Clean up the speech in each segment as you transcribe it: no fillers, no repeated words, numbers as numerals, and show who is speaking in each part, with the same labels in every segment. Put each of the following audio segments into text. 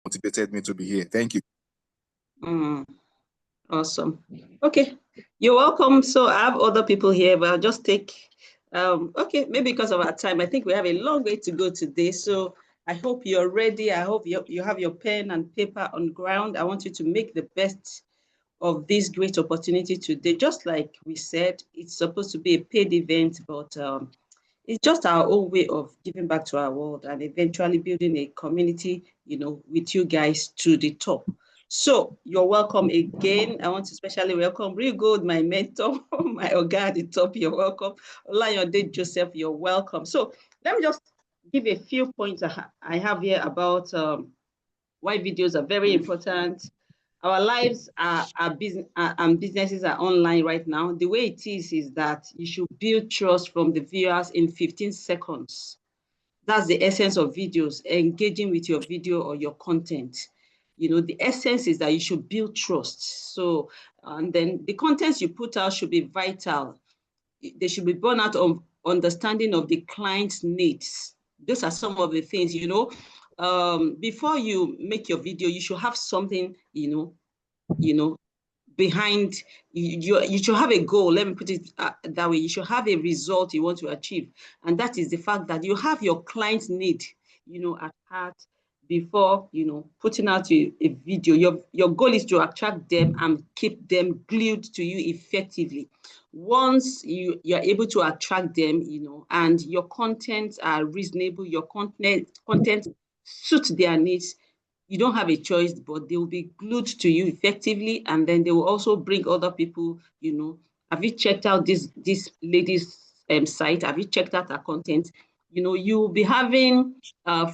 Speaker 1: motivated me to be here. Thank you.
Speaker 2: Awesome. Okay, you're welcome. So I have other people here, but I'll just take, okay, maybe because of our time, I think we have a long way to go today. So I hope you're ready. I hope you have your pen and paper on ground. I want you to make the best of this great opportunity today. Just like we said, it's supposed to be a paid event, but it's just our own way of giving back to our world and eventually building a community, with you guys to the top. So you're welcome again. I want to especially welcome Real Gold, my mentor, my Oga at the top. You're welcome. Olayode Joseph, you're welcome. So let me just give a few points I have here about why videos are very important. Our lives and businesses are online right now. The way it is that you should build trust from the viewers in 15 seconds. That's the essence of videos, engaging with your video or your content. The essence is that you should build trust. So, and then the contents you put out should be vital. They should be born out of understanding of the client's needs. Those are some of the things, before you make your video, you should have something, behind you should have a goal. Let me put it that way. You should have a result you want to achieve, and that is the fact that you have your client's need at heart before putting out a video. Your goal is to attract them and keep them glued to you effectively. Once you're able to attract them, and your contents are reasonable, your content suits their needs, you don't have a choice, but they will be glued to you effectively, and then they will also bring other people. Have you checked out this lady's site? Have you checked out her content? You'll be having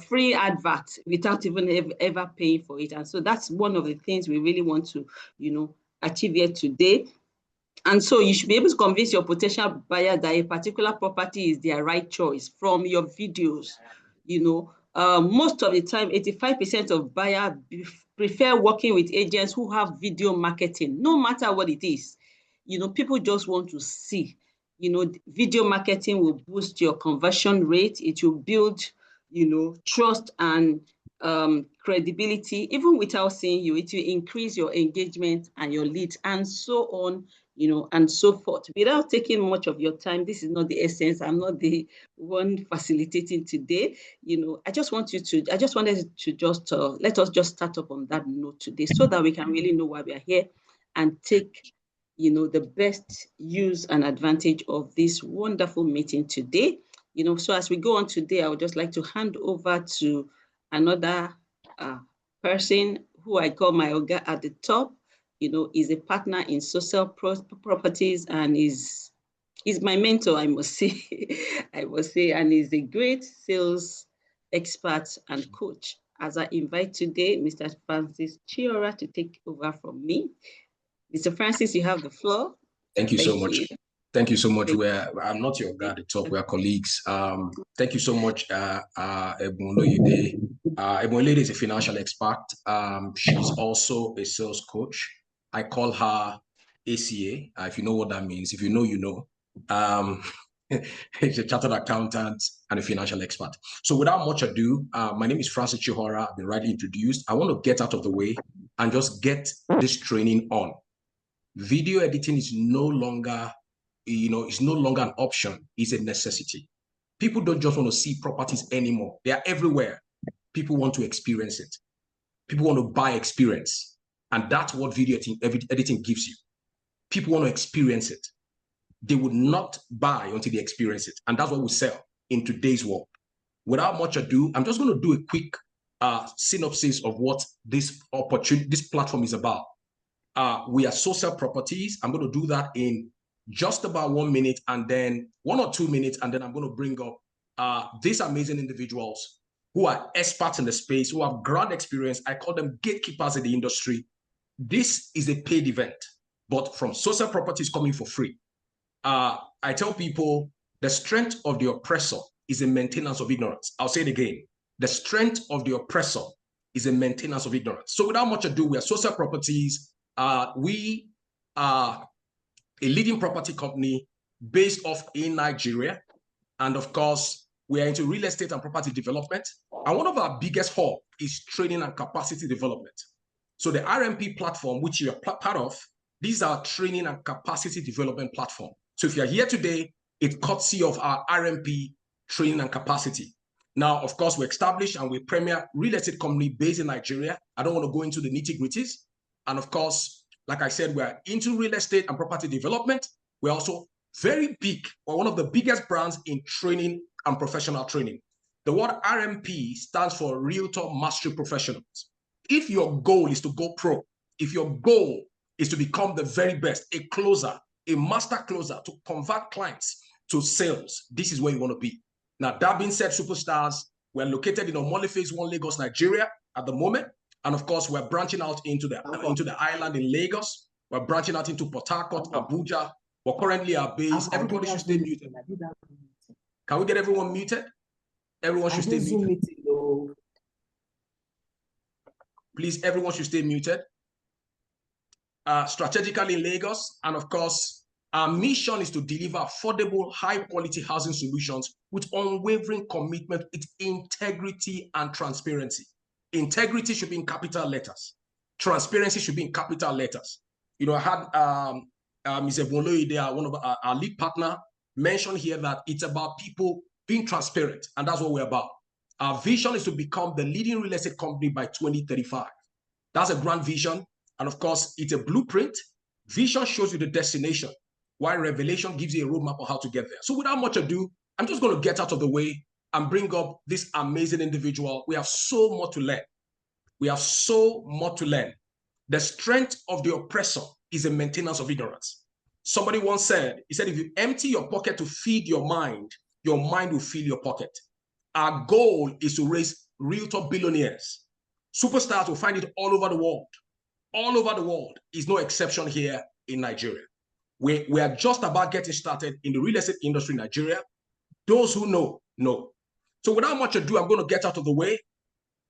Speaker 2: free adverts without even ever paying for it. And so that's one of the things we really want to, achieve here today. And so you should be able to convince your potential buyer that a particular property is their right choice from your videos. Most of the time, 85% of buyers prefer working with agents who have video marketing, no matter what it is. People just want to see. Video marketing will boost your conversion rate. It will build, trust and credibility. Even without seeing you, it will increase your engagement and your leads, and so on, and so forth. Without taking much of your time, this is not the essence. I'm not the one facilitating today. I just wanted to just let us just start up on that note today, so that we can really know why we are here and take the best use and advantage of this wonderful meeting today. So as we go on today, I would just like to hand over to another person who I call my Oga at the top. Is a partner in social properties and is my mentor, I must say. And is a great sales expert and coach. As I invite today, Mr. Francis Chiora to take over from me. Mr. Francis, you have the floor.
Speaker 3: Thank you so much. Thank you so much. I'm not your guy at the top. We are colleagues. Thank you so much, Ebonloyede. Ebonloyede is a financial expert. She's also a sales coach. I call her ACA, if you know what that means. If you know, you know. She's a chartered accountant and a financial expert. So without much ado, my name is Francis Chiora. I've been rightly introduced. I want to get out of the way and just get this training on. Video editing is no longer, it's no longer an option. It's a necessity. People don't just want to see properties anymore. They are everywhere. People want to experience it. People want to buy experience. And that's what video editing gives you. People want to experience it. They would not buy until they experience it. And that's what we sell in today's world. Without much ado, I'm just going to do a quick synopsis of what this platform is about. We are social properties. I'm going to do that in just about 1 minute, and then 1 or 2 minutes, and then I'm going to bring up these amazing individuals who are experts in the space, who have grand experience. I call them gatekeepers in the industry. This is a paid event, but from social properties coming for free. I tell people the strength of the oppressor is a maintenance of ignorance. I'll say it again. The strength of the oppressor is a maintenance of ignorance. So without much ado, we are social properties. We are a leading property company based off in Nigeria. And of course, we are into real estate and property development. And one of our biggest hub is training and capacity development. So the RMP platform, which you are part of, these are training and capacity development platform. So if you're here today, it's courtesy of our RMP training and capacity. Now, of course, we're established and we're premier real estate company based in Nigeria. I don't want to go into the nitty-gritties. And of course, like I said, we're into real estate and property development. We're also very big, or one of the biggest brands in training and professional training. The word RMP stands for Realtor Mastery Professionals. If your goal is to go pro, if your goal is to become the very best, a closer, a master closer, to convert clients to sales, this is where you want to be. Now, that being said, superstars, we're located in Omole Phase 1, Lagos, Nigeria at the moment. And of course, we're branching out into the island in Lagos. We're branching out into Port Harcourt, Abuja. We're currently our base. Everybody should stay muted. Can we get everyone muted? Everyone should stay muted. Please, everyone should stay muted. Strategically in Lagos. And of course, our mission is to deliver affordable, high-quality housing solutions with unwavering commitment, with integrity and transparency. Integrity should be in capital letters. Transparency should be in capital letters. You know, I had Ms. Ebonloide, one of our lead partner, mention here that it's about people being transparent, and that's what we're about. Our vision is to become the leading real estate company by 2035. That's a grand vision, and of course, it's a blueprint. Vision shows you the destination, while revelation gives you a roadmap on how to get there. So without much ado, I'm just going to get out of the way and bring up this amazing individual. We have so much to learn. We have so much to learn. The strength of the oppressor is a maintenance of ignorance. Somebody once said, he said, if you empty your pocket to feed your mind will fill your pocket. Our goal is to raise realtor billionaires. Superstars will find it all over the world. All over the world is no exception here in Nigeria. We are just about getting started in the real estate industry in Nigeria. Those who know, know. So without much ado, I'm going to get out of the way.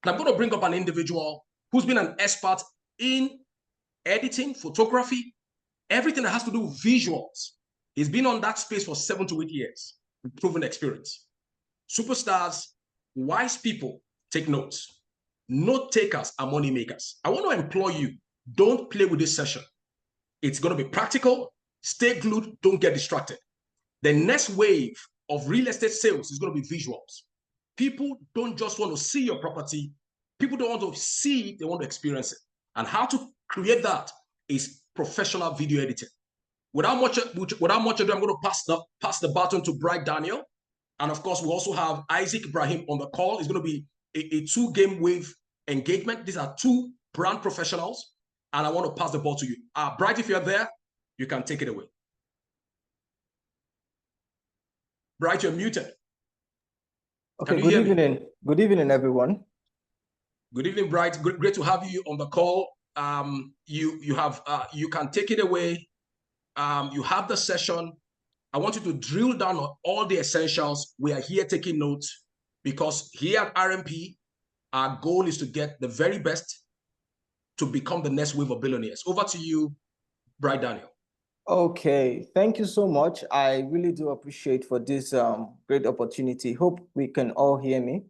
Speaker 3: And I'm going to bring up an individual who's been an expert in editing, photography, everything that has to do with visuals. He's been on that space for 7 to 8 years, proven experience. Superstars, wise people, take notes. Note takers are money makers. I want to implore you, don't play with this session. It's going to be practical. Stay glued. Don't get distracted. The next wave of real estate sales is going to be visuals. People don't just want to see your property. People don't want to see it, they want to experience it. And how to create that is professional video editing. Without much ado, I'm going to pass the baton to Bright Daniel. And of course, we also have Isaac Ibrahim on the call. It's going to be a 2-game wave engagement. These are 2 brand professionals. And I want to pass the ball to you. Bright, if you're there, you can take it away. Bright, you're muted.
Speaker 4: Okay, good evening. Good evening, everyone.
Speaker 3: Good evening, Bright. Great to have you on the call. You can take it away. You have the session. I want you to drill down on all the essentials. We are here taking notes because here at RMP, our goal is to get the very best to become the next wave of billionaires. Over to you, Bright Daniel.
Speaker 4: Okay, thank you so much. I really do appreciate for this great opportunity. Hope we can all hear me.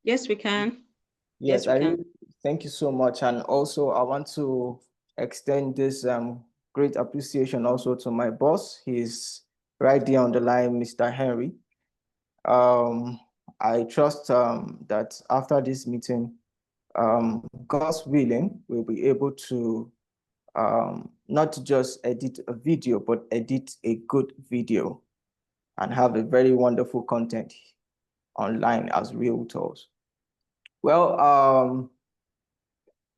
Speaker 2: Yes, we can.
Speaker 4: Yes, we can. Thank you so much. And also, I want to extend this great appreciation also to my boss. He's right there on the line, Mr. Henry. I trust that after this meeting, God's willing, we'll be able to not just edit a video, but edit a good video and have a very wonderful content online as realtors. Well,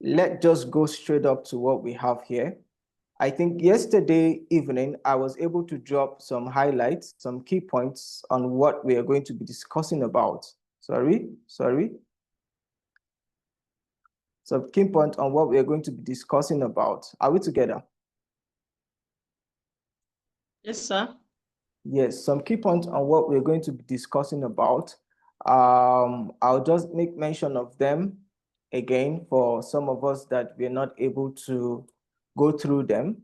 Speaker 4: let's just go straight up to what we have here. I think yesterday evening, I was able to drop some highlights, some key points on what we are going to be discussing about. Some key points on what we are going to be discussing about. Are we together?
Speaker 2: Yes, sir.
Speaker 4: Yes, some key points on what we're going to be discussing about. I'll just make mention of them again for some of us that we're not able to go through them.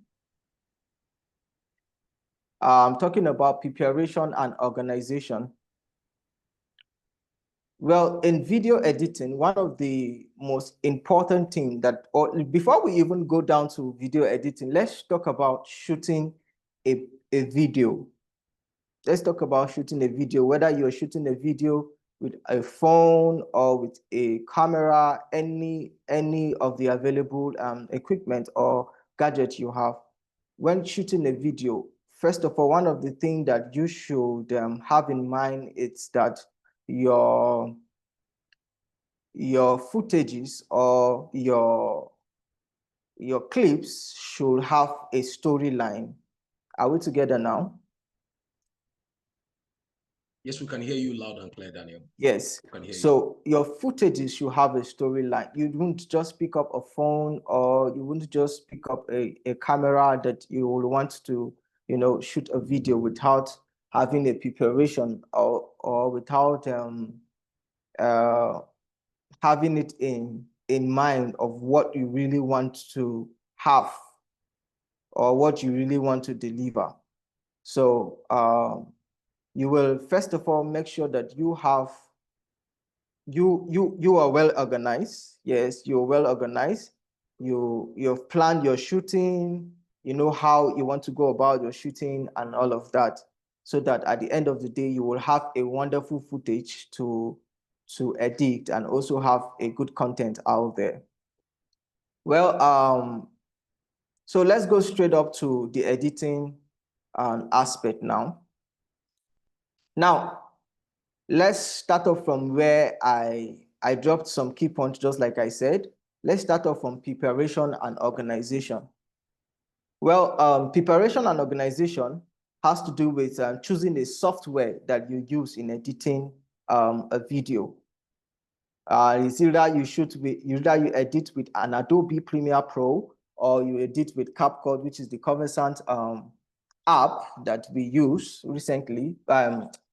Speaker 4: I'm talking about preparation and organization. Well, in video editing, one of the most important thing that, or before we even go down to video editing, let's talk about shooting a video. Let's talk about shooting a video, whether you're shooting a video with a phone or with a camera, any of the available equipment or gadget you have. When shooting a video, first of all, one of the things that you should have in mind is that your footages or your clips should have a storyline. Are we together now?
Speaker 3: Yes, we can hear you loud and clear, Daniel.
Speaker 4: Yes. So your footages should have a storyline. You won't just pick up a phone, or you won't just pick up a camera that you will want to, shoot a video without having a preparation or without having it in mind of what you really want to have or what you really want to deliver. So you will first of all make sure that you have you are well organized. Yes, you're well organized. You've planned your shooting, you know how you want to go about your shooting and all of that, so that at the end of the day you will have a wonderful footage to edit and also have a good content out there. Well, so let's go straight up to the editing aspect now. Now, let's start off from where I dropped some key points, just like I said. Let's start off from preparation and organization. Well, preparation and organization has to do with choosing a software that you use in editing a video. It's either you edit with an Adobe Premiere Pro, or you edit with CapCut, which is the Covenant app that we use recently.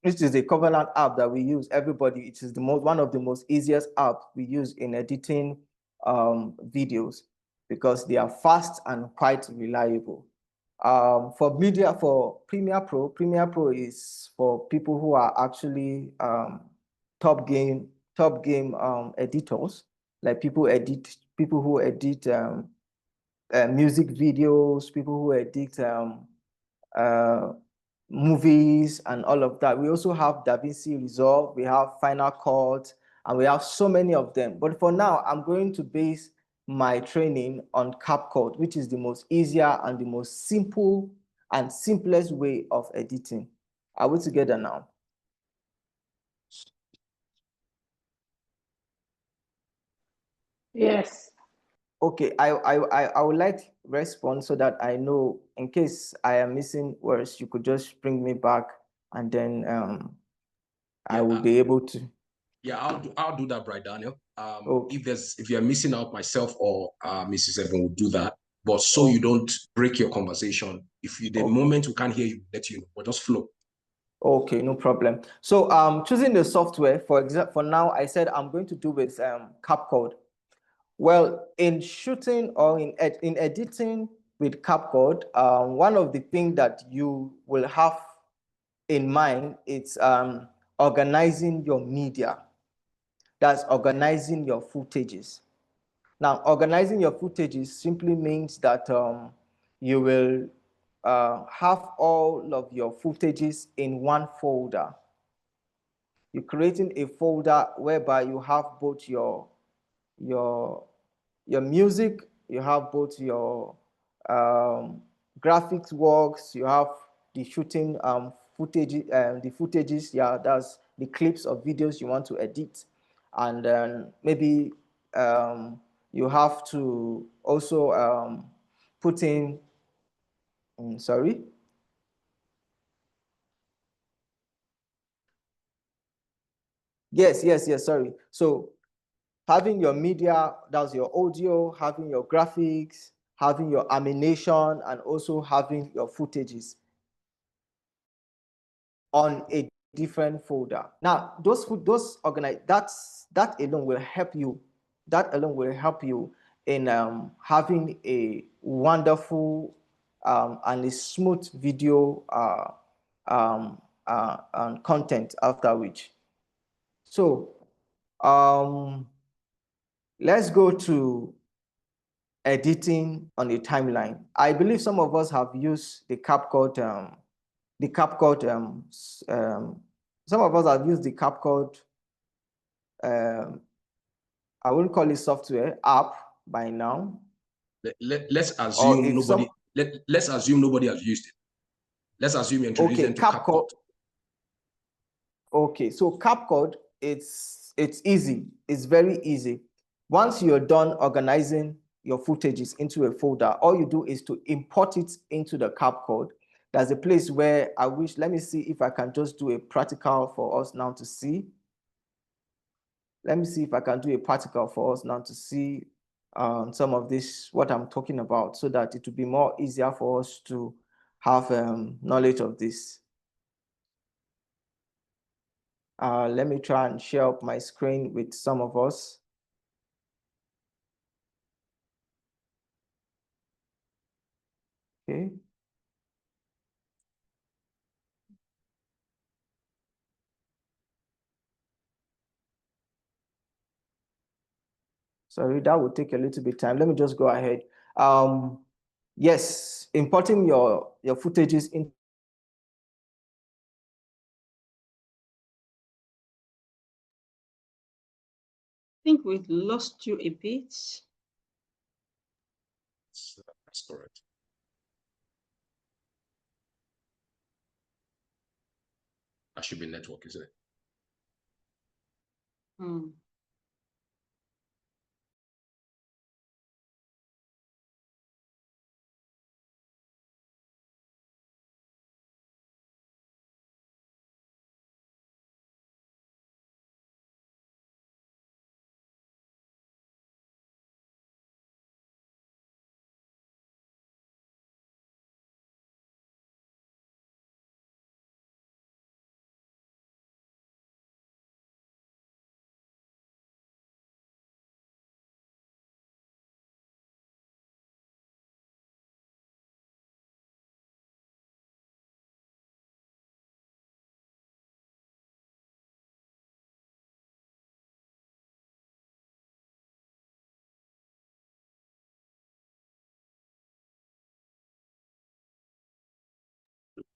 Speaker 4: Which is a Covenant app that we use. Everybody, it is one of the most easiest apps we use in editing videos, because they are fast and quite reliable. For Premiere Pro is for people who are actually top game editors, like people who edit music videos, people who edit movies and all of that. We also have DaVinci Resolve, we have Final Cut, and we have so many of them. But for now, I'm going to base my training on CapCut, which is the most easier and the most simple and simplest way of editing. Are we together now?
Speaker 5: Yes.
Speaker 4: Okay, I would like to respond so that I know, in case I am missing words, you could just bring me back, and then I will be able to.
Speaker 3: Yeah, I'll do that, Bright Daniel.
Speaker 4: Okay.
Speaker 3: If you're missing out, myself or Mrs. Evan will do that. But so you don't break your conversation, the moment we can't hear you, let you know, but just flow.
Speaker 4: Okay, no problem. So choosing the software, for example, for now, I said I'm going to do with CapCut. Well, in shooting or in editing with CapCut, one of the things that you will have in mind is organizing your media. That's organizing your footages. Now, organizing your footages simply means that you will have all of your footages in one folder. You're creating a folder whereby you have both your music, you have both your graphics works, you have the shooting footages, yeah, that's the clips of videos you want to edit, and then maybe you have to also put in, sorry. Yes, sorry. So having your media, that's your audio, having your graphics, having your animation, and also having your footages on a different folder. Now, that alone will help you. That alone will help you in having a wonderful and a smooth video content after which. So Let's go to editing on a timeline. I believe some of us have used the CapCut, some of us have used the CapCut, I wouldn't call it software, app by now.
Speaker 3: Let's assume nobody, let's assume nobody has used it. Let's assume you introduced them to CapCut.
Speaker 4: Okay, so CapCut, it's easy. It's very easy. Once you're done organizing your footages into a folder, all you do is to import it into the CapCut. There's a place where let me see if I can just do a practical for us now to see. Let me see if I can do a practical for us now to see some of this, what I'm talking about, so that it will be more easier for us to have knowledge of this. Let me try and share up my screen with some of us. Okay. Sorry, that will take a little bit of time. Let me just go ahead. Yes, importing your footages in.
Speaker 2: I think we've lost you a bit.
Speaker 3: That's correct. That should be network, isn't it?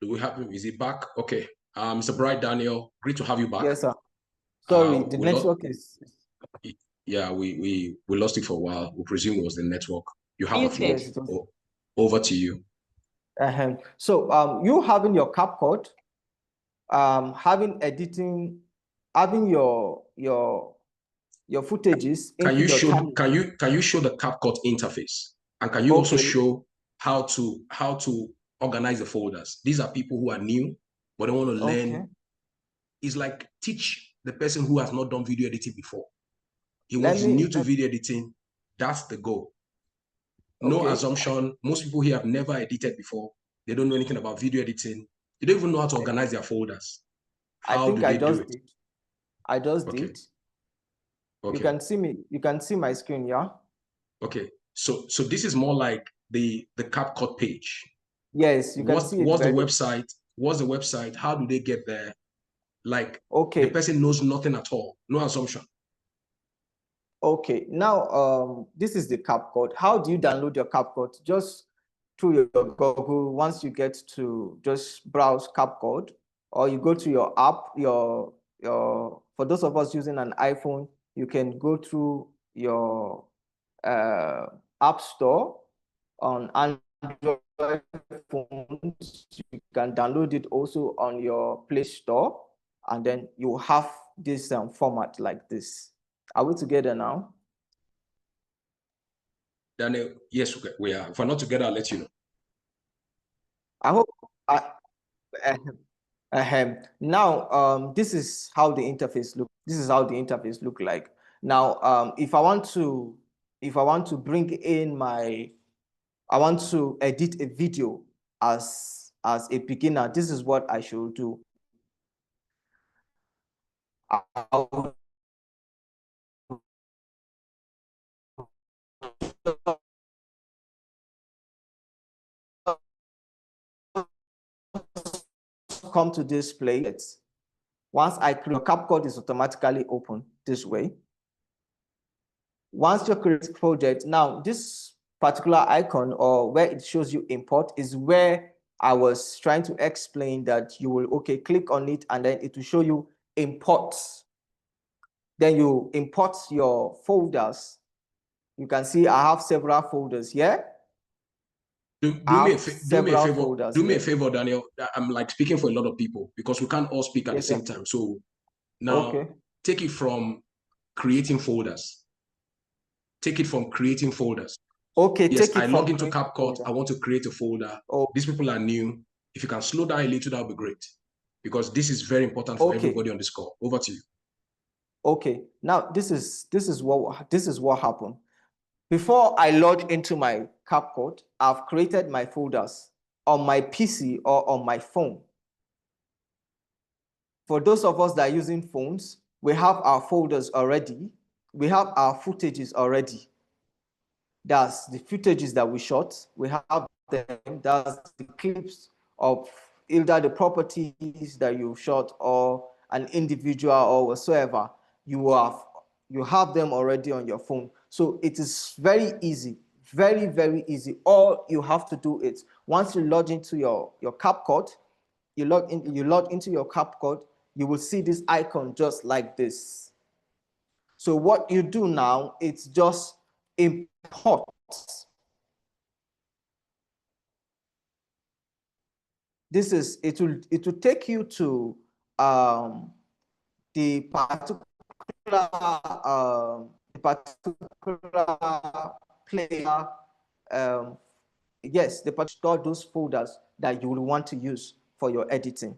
Speaker 3: Do we have him? Is he back? Okay. Mr. Bright Daniel, great to have you back.
Speaker 4: Yes, sir. Sorry, the network is.
Speaker 3: Yeah, we lost it for a while. We presume it was the network. You have the floor.
Speaker 4: Yes,
Speaker 3: over to you.
Speaker 4: So you having your CapCut, having editing, having your footages.
Speaker 3: Can you show the CapCut interface, and can you also show how to organize the folders? These are people who are new, but they want to learn. It's like teach the person who has not done video editing before. He wants new to video editing. That's the goal. No assumption. Most people here have never edited before. They don't know anything about video editing. They don't even know how to organize their folders. How do they do it?
Speaker 4: I just did. Okay. You can see me. You can see my screen, yeah? Okay.
Speaker 3: So this is more like the CapCut page.
Speaker 4: Yes, you can see it.
Speaker 3: What's the website? What's the website? How do they get there? Like, the person knows nothing at all. No assumption.
Speaker 4: Okay, now this is the CapCut. How do you download your CapCut? Just through your Google. Once you get to just browse CapCut, or you go to your app, for those of us using an iPhone, you can go through your App Store on Android phones. You can download it also on your Play Store, and then you have this format like this. Are we together now?
Speaker 3: Daniel, yes, we are. If we're not together, I'll let you know.
Speaker 4: I hope. Now, this is how the interface look. This is how the interface look like. Now, if I want to bring in I want to edit a video as a beginner, this is what I should do. I'll come to this place. Once I click, CapCut is automatically open. this way. Once you create project, now this particular icon or where it shows you import is where I was trying to explain that you will, okay, click on it and then it will show you imports. Then you import your folders. You can see I have several folders here.
Speaker 3: Do me a favor, Daniel. I'm like speaking for a lot of people because we can't all speak at the same time. So now take it from creating folders. Take it from creating folders.
Speaker 4: Okay,
Speaker 3: yes, I log into CapCut. I want to create a folder. These people are new. If you can slow down a little, that would be great. Because this is very important for everybody on this call. Over to you.
Speaker 4: Okay, now this is what happened. Before I log into my CapCut, I've created my folders on my PC or on my phone. For those of us that are using phones, we have our folders already. We have our footages already. That's the footages that we shot. We have them. That's the clips of either the properties that you shot or an individual or whatsoever. You have them already on your phone. So it is very easy, very, very easy. All you have to do is once you log into your CapCut, you log into your CapCut, you will see this icon just like this. So what you do now, it's just import. This is it will take you to the particular player. Yes, the particular those folders that you will want to use for your editing.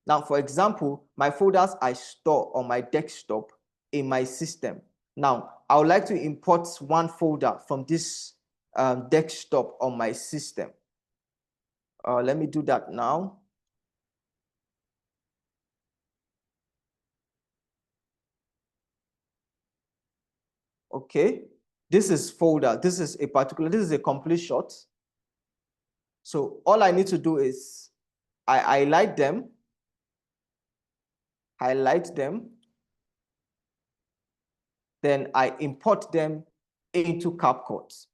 Speaker 4: Now, for example, my folders I store on my desktop in my system. Now, I would like to import one folder from this desktop on my system. Let me do that now. Okay, this is folder. This is a complete shot. So all I need to do is I highlight them, then I import them into CapCut.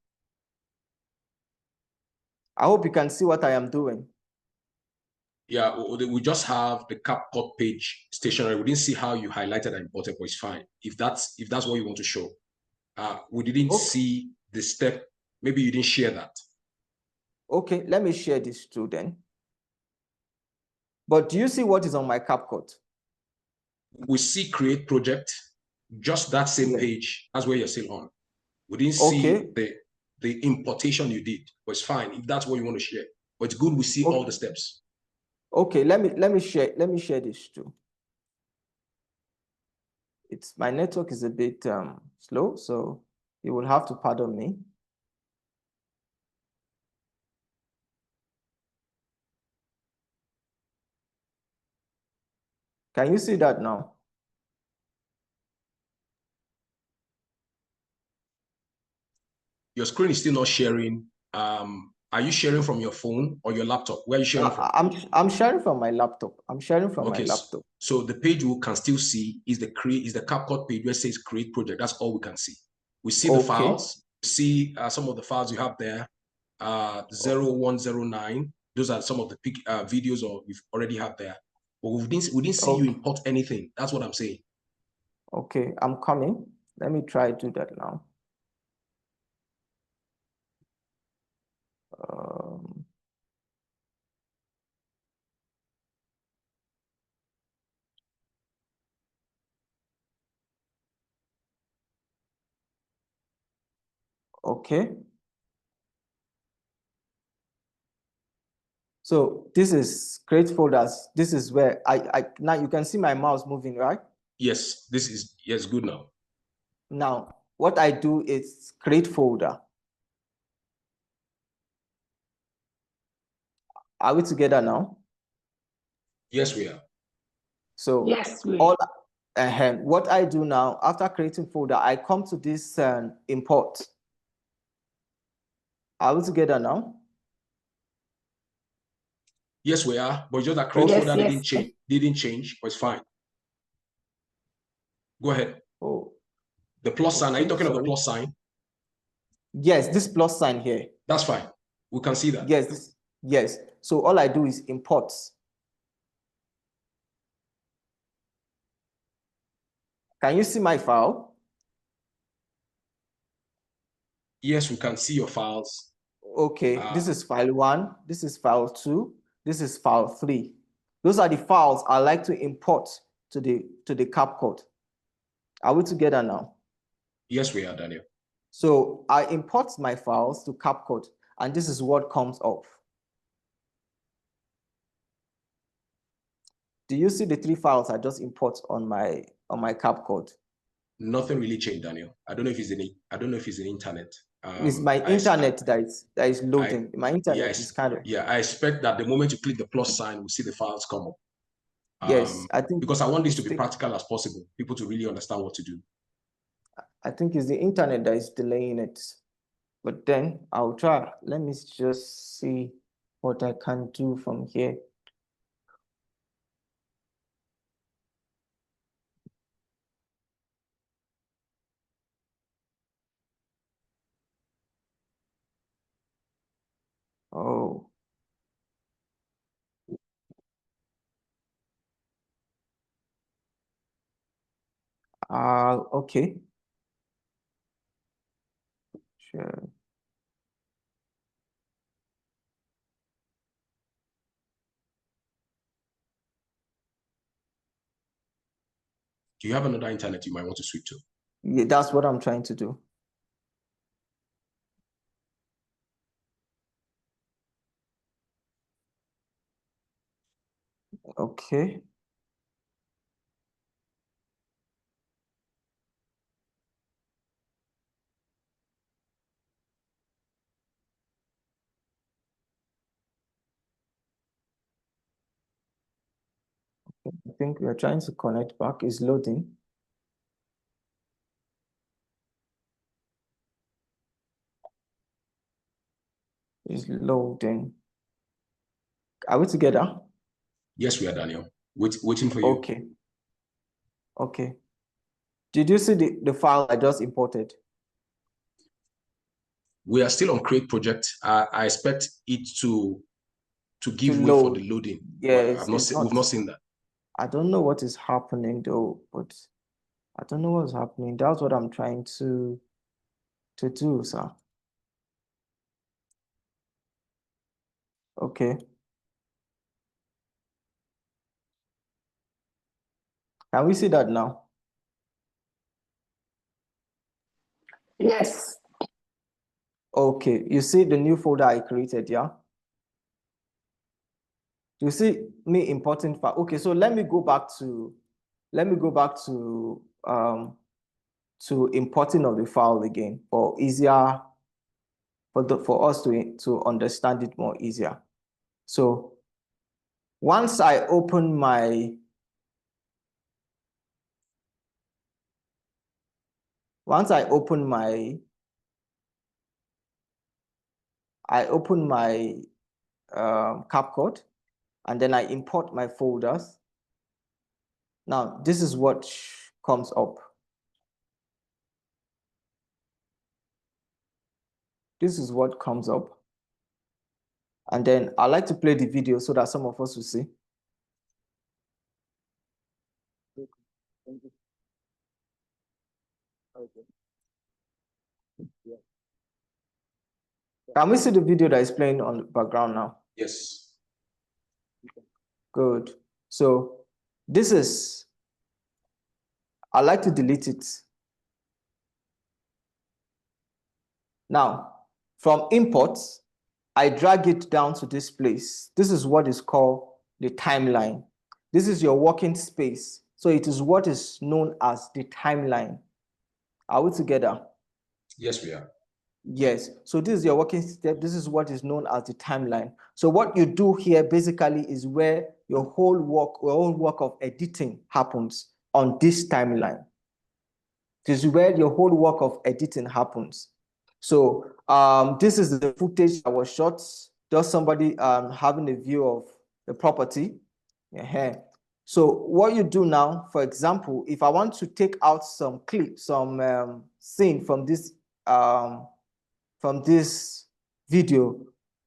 Speaker 4: I hope you can see what I am doing.
Speaker 3: Yeah, we just have the CapCut page stationary. We didn't see how you highlighted and imported, but it's fine. If that's what you want to show. We didn't see the step. Maybe you didn't share that. Okay,
Speaker 4: let me share this too then. But do you see what is on my CapCut?
Speaker 3: We see create project, just that same page. That's where you're still on. We didn't see the importation you did, but it's fine if that's what you want to share. But it's good we see all the steps.
Speaker 4: Okay, let me share this too. My network is a bit slow, so you will have to pardon me. Can you see that now?
Speaker 3: Your screen is still not sharing. Are you sharing from your phone or your laptop? Where are you sharing from?
Speaker 4: I'm sharing from my laptop. I'm sharing from my laptop.
Speaker 3: So the page we can still see is the CapCut page where it says create project. That's all we can see. We see the files. We see some of the files you have there. 0109. Those are some of the videos we've already have there. But we didn't see you import anything. That's what I'm saying.
Speaker 4: Okay, I'm coming. Let me try to do that now. Okay. So this is create folders. This is where now you can see my mouse moving, right?
Speaker 3: Yes, this is good now.
Speaker 4: Now, what I do is create folder. Are we together now?
Speaker 3: Yes, we are.
Speaker 4: So yes, what I do now, after creating folder, I come to this import. Are we together now?
Speaker 3: Yes, we are. But just that create folder didn't change, but it's fine. Go ahead.
Speaker 4: Oh,
Speaker 3: The plus sign, are you
Speaker 4: okay,
Speaker 3: talking about the
Speaker 4: sorry.
Speaker 3: plus sign?
Speaker 4: Yes, this plus sign here.
Speaker 3: That's fine. We can see that.
Speaker 4: Yes, yes. So all I do is import. Can you see my file?
Speaker 3: Yes, we can see your files.
Speaker 4: Okay, this is file 1, this is file 2, this is file 3. Those are the files I like to import to the CapCut. Are we together now?
Speaker 3: Yes, we are, Daniel.
Speaker 4: So I import my files to CapCut, and this is what comes up. Do you see the 3 files I just import on my CapCut?
Speaker 3: Nothing really changed, Daniel. I don't know if it's in internet.
Speaker 4: It's my internet that is loading. My internet
Speaker 3: yes,
Speaker 4: is kind of.
Speaker 3: Yeah, I expect that the moment you click the plus sign, we'll see the files come up.
Speaker 4: Yes, I think
Speaker 3: because I want this to be practical as possible, people to really understand what to do.
Speaker 4: I think it's the internet that is delaying it. But then I'll try. Let me just see what I can do from here. Oh. Okay. Sure.
Speaker 3: Do you have another internet you might want to switch to?
Speaker 4: Yeah, that's what I'm trying to do. Okay. I think we are trying to connect back. It's loading. It's loading. Are we together?
Speaker 3: Yes, we are, Daniel. Waiting for you.
Speaker 4: Okay. Okay. Did you see the file I just imported?
Speaker 3: We are still on create project. I expect it to give way for the loading.
Speaker 4: Yes,
Speaker 3: we've not seen that.
Speaker 4: I don't know what is happening though, but I don't know what's happening. That's what I'm trying to do, sir. Okay. Can we see that now? Yes. Okay, you see the new folder I created, yeah? You see me importing file. Okay, so let me go back to importing of the file again for easier for us to understand it more easier. So once I open my CapCut, and then I import my folders. Now, this is what comes up. This is what comes up. And then I like to play the video so that some of us will see. Can we see the video that is playing on the background now?
Speaker 3: Yes.
Speaker 4: Good. So this is, I like to delete it. Now, from imports, I drag it down to this place. This is what is called the timeline. This is your working space. So it is what is known as the timeline. Are we together?
Speaker 3: Yes, we are.
Speaker 4: Yes. So this is your working step. This is what is known as the timeline. So what you do here basically is where your whole work of editing happens on this timeline. This is where your whole work of editing happens. So this is the footage that was shot. Just somebody having a view of the property. So what you do now, for example, if I want to take out some clip, some scene from this video,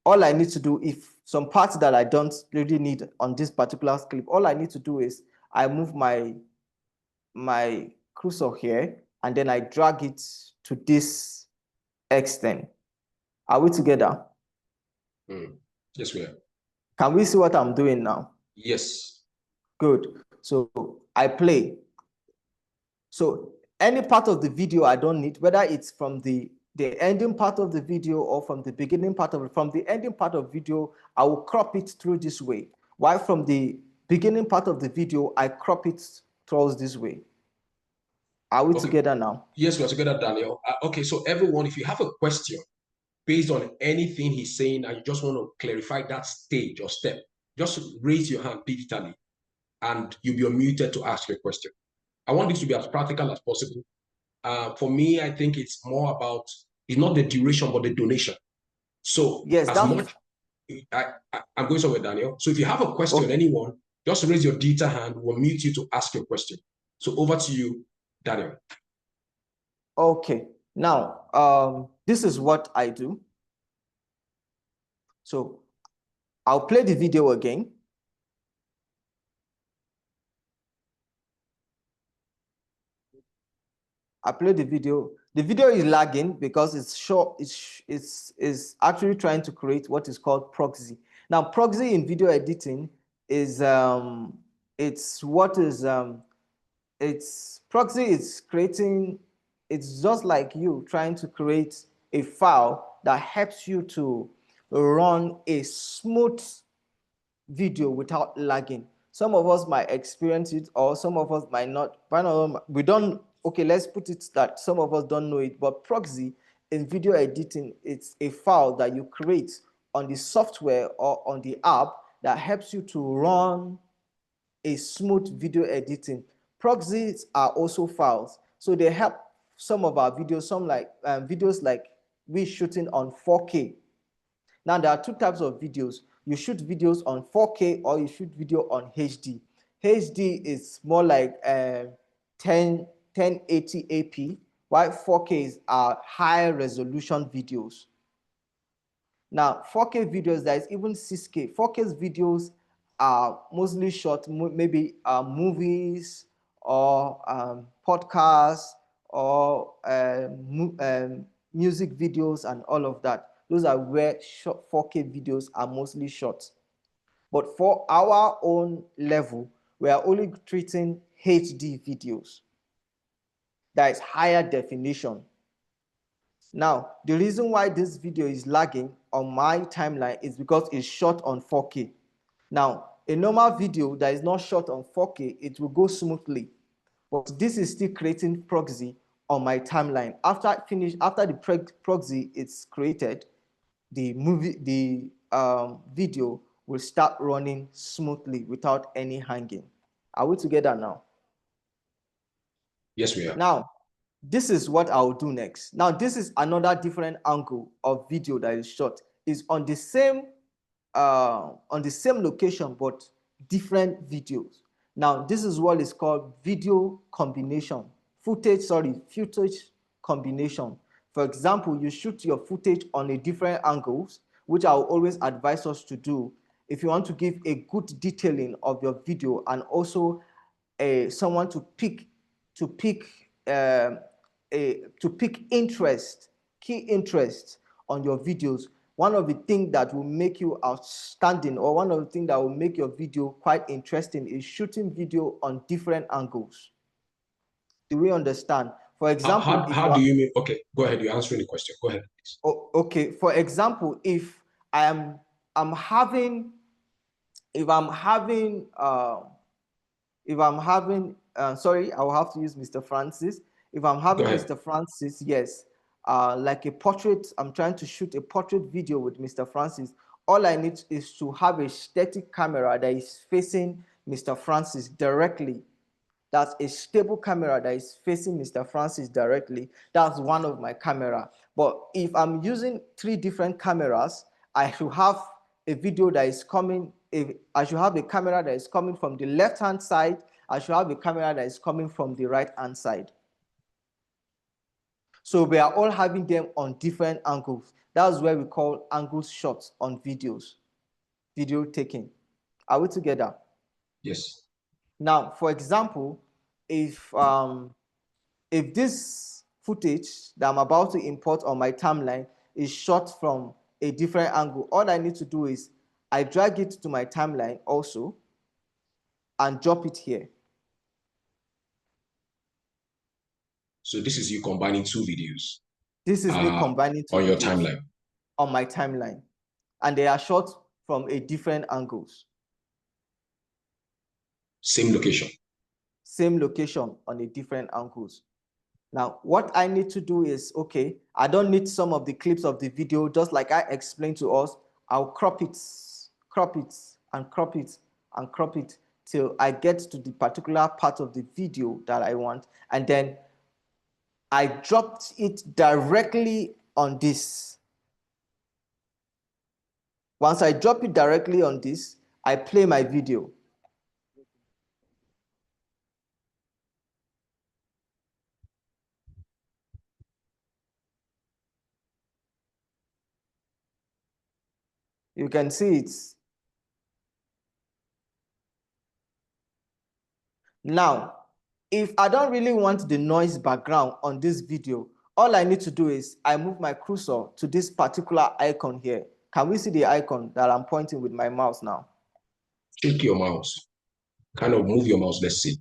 Speaker 4: all I need to do, if some parts that I don't really need on this particular clip, all I need to do is I move my cursor here, and then I drag it to this extent. Are we together?
Speaker 3: Yes, we are.
Speaker 4: Can we see what I'm doing now?
Speaker 3: Yes.
Speaker 4: Good. So I play. So any part of the video I don't need, whether it's from the ending part of the video or from the beginning part of it, from the ending part of video, I will crop it through this way. While from the beginning part of the video, I crop it towards this way. Are we together now?
Speaker 3: Yes, we're together, Daniel. Okay, so everyone, if you have a question based on anything he's saying and you just want to clarify that stage or step, just raise your hand digitally and you'll be unmuted to ask your question. I want this to be as practical as possible. For me, I think it's more about, it's not the duration, but the donation. So
Speaker 4: yes,
Speaker 3: as much, I'm going somewhere, Daniel. So if you have a question,
Speaker 4: okay,
Speaker 3: anyone, just raise your digital hand. We'll mute you to ask your question. So over to you, Daniel.
Speaker 4: Okay, now this is what I do. So I'll play the video again. I play the video. The video is lagging because it's short. It's actually trying to create what is called proxy. Now, proxy in video editing is proxy is creating. It's just like you trying to create a file that helps you to run a smooth video without lagging. Some of us might experience it, or some of us might not. We don't. Okay, let's put it that some of us don't know it, but proxy in video editing, it's a file that you create on the software or on the app that helps you to run a smooth video editing. Proxies are also files, so they help some of our videos, videos like we shooting on 4K. Now there are two types of videos. You shoot videos on 4K or you shoot video on HD. HD is more like 1080p, while 4K are high resolution videos. Now 4K videos, there is even 6K. 4K videos are mostly short, maybe movies or podcasts or music videos and all of that. Those are where 4K videos are mostly short. But for our own level, we are only treating HD videos. That is higher definition. Now, the reason why this video is lagging on my timeline is because it's shot on 4K. Now, a normal video that is not shot on 4K, it will go smoothly. But this is still creating proxy on my timeline. After the proxy is created, the video will start running smoothly without any hanging. Are we together now?
Speaker 3: Yes, we are.
Speaker 4: Now, this is what I'll do next. Now, this is another different angle of video that is shot. It's on the same location, but different videos. Now, this is what is called video combination. Footage combination. For example, you shoot your footage on a different angles, which I will always advise us to do if you want to give a good detailing of your video and also someone to pick key interest on your videos. One of the things that will make you outstanding, or one of the things that will make your video quite interesting, is shooting video on different angles. Do we understand? For example,
Speaker 3: how do you mean? Okay, go ahead. You're answering the question. Go ahead, please.
Speaker 4: Oh, okay. For example, if I'm having sorry, I will have to use Mr. Francis. If I'm having Mr. Francis, yes, like a portrait, I'm trying to shoot a portrait video with Mr. Francis. All I need is to have a static camera that is facing Mr. Francis directly. That's a stable camera that is facing Mr. Francis directly. That's one of my camera. But if I'm using 3 different cameras, I should have a video that is coming I should have a camera that is coming from the left-hand side. I should have a camera that is coming from the right-hand side. So we are all having them on different angles. That's where we call angle shots on videos, video taking. Are we together?
Speaker 3: Yes.
Speaker 4: Now, for example, if this footage that I'm about to import on my timeline is shot from a different angle, all I need to do is I drag it to my timeline also and drop it here.
Speaker 3: So this is you combining two videos.
Speaker 4: This is me combining two
Speaker 3: on your
Speaker 4: videos
Speaker 3: timeline.
Speaker 4: On my timeline. And they are shot from a different angles.
Speaker 3: Same location.
Speaker 4: Same location on a different angles. Now, what I need to do is, okay, I don't need some of the clips of the video, just like I explained to us. I'll crop it, and crop it, and crop it till I get to the particular part of the video that I want. And then I dropped it directly on this. Once I drop it directly on this, I play my video. You can see it. Now, if I don't really want the noise background on this video, all I need to do is I move my cursor to this particular icon here. Can we see the icon that I'm pointing with my mouse now?
Speaker 3: Take your mouse. Kind of move your mouse, let's see.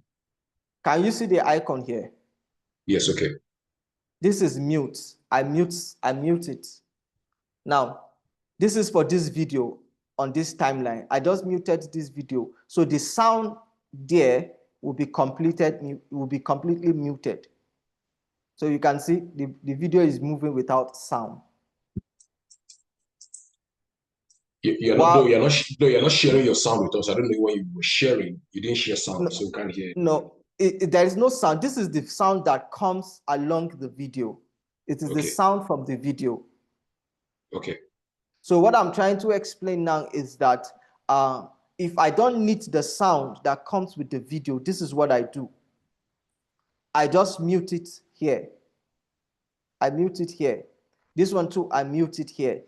Speaker 4: Can you see the icon here?
Speaker 3: Yes, okay.
Speaker 4: This is mute. I mute it. Now, this is for this video on this timeline. I just muted this video. So the sound there will be completely muted. So you can see the video is moving without sound.
Speaker 3: You're not sharing your sound with us. I don't know when you were sharing. You didn't share sound,
Speaker 4: No,
Speaker 3: so we can't hear.
Speaker 4: No, there is no sound. This is the sound that comes along the video. It is the sound from the video.
Speaker 3: Okay.
Speaker 4: So what I'm trying to explain now is that if I don't need the sound that comes with the video, this is what I do. I just mute it here. I mute it here. This one too, I mute it here.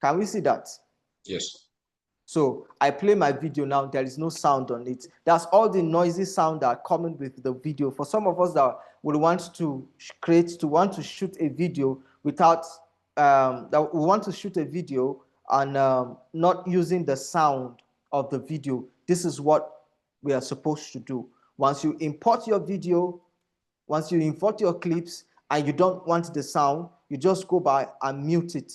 Speaker 4: Can we see that?
Speaker 3: Yes.
Speaker 4: So I play my video now, there is no sound on it. That's all the noisy sound that are coming with the video. For some of us that would want to shoot a video without, that we want to shoot a video and not using the sound of the video, this is what we are supposed to do. Once you import your video, once you import your clips and you don't want the sound, you just go by and mute it.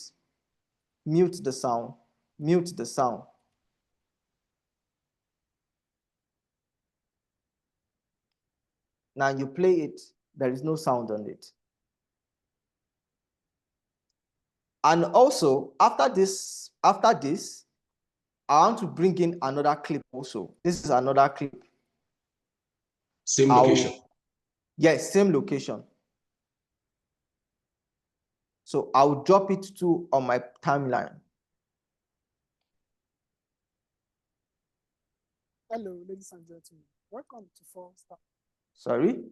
Speaker 4: Mute the sound, mute the sound. Now you play it, there is no sound on it. And also, after this, I want to bring in another clip also. This is another clip.
Speaker 3: Same location.
Speaker 4: Yes, same location. So I'll drop it on my timeline.
Speaker 5: Hello, ladies and gentlemen. Welcome to 4-Star.
Speaker 4: Sorry,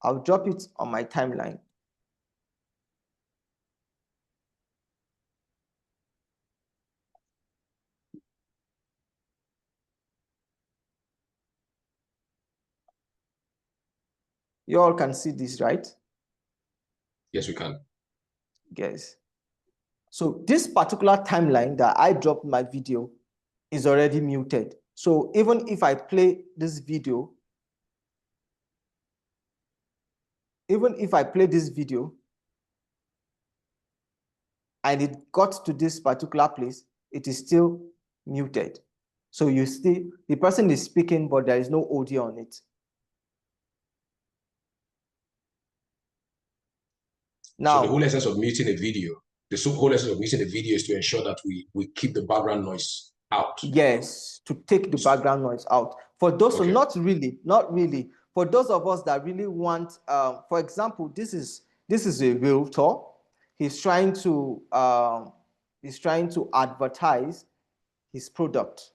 Speaker 4: I'll drop it on my timeline. You all can see this, right?
Speaker 3: Yes, we can.
Speaker 4: Yes. So this particular timeline that I dropped my video is already muted. So even if I play this video, and it got to this particular place, it is still muted. So you see, the person is speaking, but there is no audio on it. Now,
Speaker 3: so the whole essence of muting a video, is to ensure that we keep the background noise out.
Speaker 4: Yes, to take the background noise out. For those who not really. For those of us that really want, for example, this is a realtor. He's trying to is trying to advertise his product.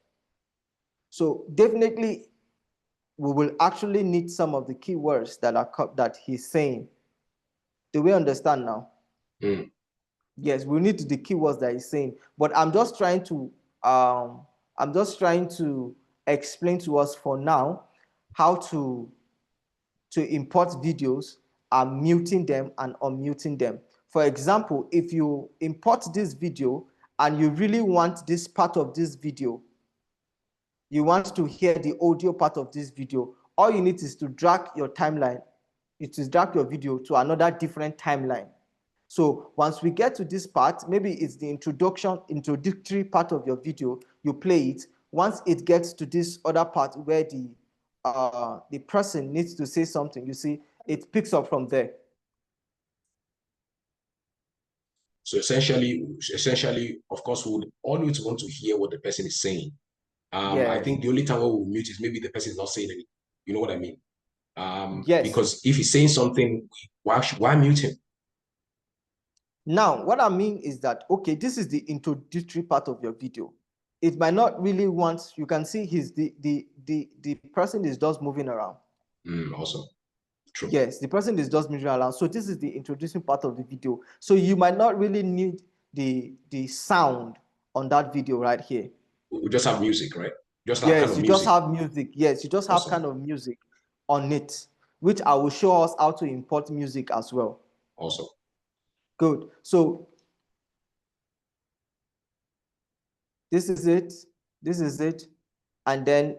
Speaker 4: So definitely we will actually need some of the keywords that he's saying. Do we understand now?
Speaker 3: Mm.
Speaker 4: Yes, we need the keywords that he's saying. But I'm just trying to explain to us for now how to import videos and muting them and unmuting them. For example, if you import this video and you really want this part of this video, you want to hear the audio part of this video, all you need is to drag your timeline, it is drag your video to another different timeline. So once we get to this part, maybe it's the introductory part of your video, you play it. Once it gets to this other part where the person needs to say something, you see, it picks up from there.
Speaker 3: So essentially, of course, we would always want to hear what the person is saying.
Speaker 4: Yes.
Speaker 3: I think the only time we will mute is maybe the person is not saying anything. You know what I mean?
Speaker 4: Yes.
Speaker 3: Because if he's saying something, why mute him?
Speaker 4: Now, what I mean is that, okay, this is the introductory part of your video. It might not really want, you can see the person is just moving around.
Speaker 3: Awesome. True.
Speaker 4: Yes, the person is just moving around. So this is the introducing part of the video. So you might not really need the sound on that video right here.
Speaker 3: We just have music, right?
Speaker 4: Just have music. Yes, you just have kind of music on it, which I will show us how to import music as well.
Speaker 3: Awesome.
Speaker 4: Good. So this is it. This is it. And then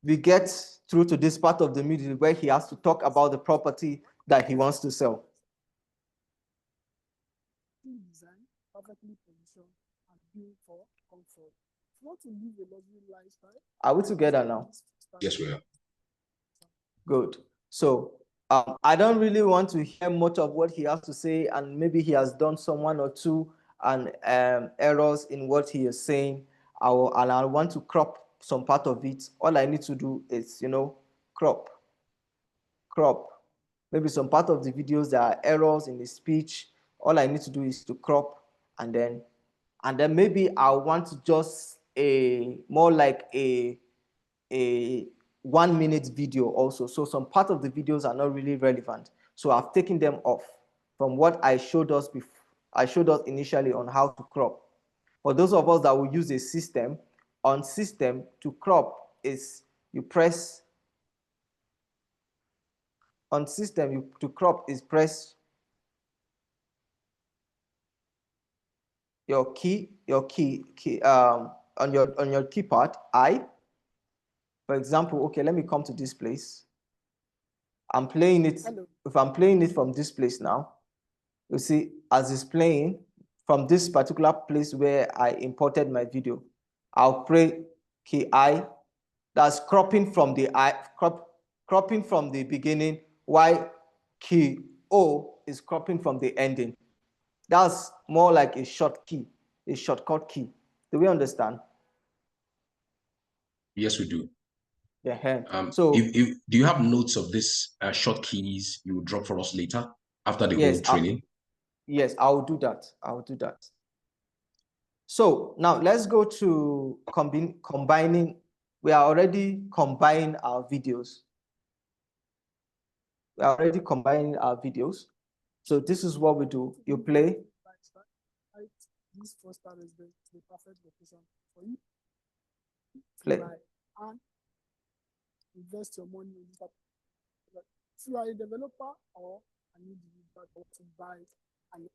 Speaker 4: we get through to this part of the video where he has to talk about the property that he wants to sell.
Speaker 5: Design, perfectly positioned, and built for comfort. If you want to live a luxury lifestyle.
Speaker 4: Are we together now?
Speaker 3: Yes, we are.
Speaker 4: Good. So I don't really want to hear much of what he has to say, and maybe he has done some one or two errors in what he is saying. I want to crop some part of it. All I need to do is, crop. Maybe some part of the videos there are errors in the speech. All I need to do is to crop, and then maybe I want to just more like a 1 minute video also. So some part of the videos are not really relevant. So I've taken them off from what I showed us before. I showed us initially on how to crop. For those of us that will use a system, on system to crop is you press, on system to crop is press your key on your keypad, I. For example, okay, let me come to this place. I'm playing it.
Speaker 5: Hello.
Speaker 4: If I'm playing it from this place now, you see, as it's playing from this particular place where I imported my video, I'll play key I. That's cropping from the cropping from the beginning, while key O is cropping from the ending. That's more like a shortcut key. Do we understand?
Speaker 3: Yes, we do.
Speaker 4: Yeah.
Speaker 3: So, do you have notes of this short keys you will drop for us later after the whole training?
Speaker 4: Yes, I will do that. So now let's go to combining. We are already combining our videos. So this is what we do. You play.
Speaker 5: This Foster is the perfect location for you.
Speaker 4: Play.
Speaker 5: And invest your money in that. If you are a developer or a new developer to buy an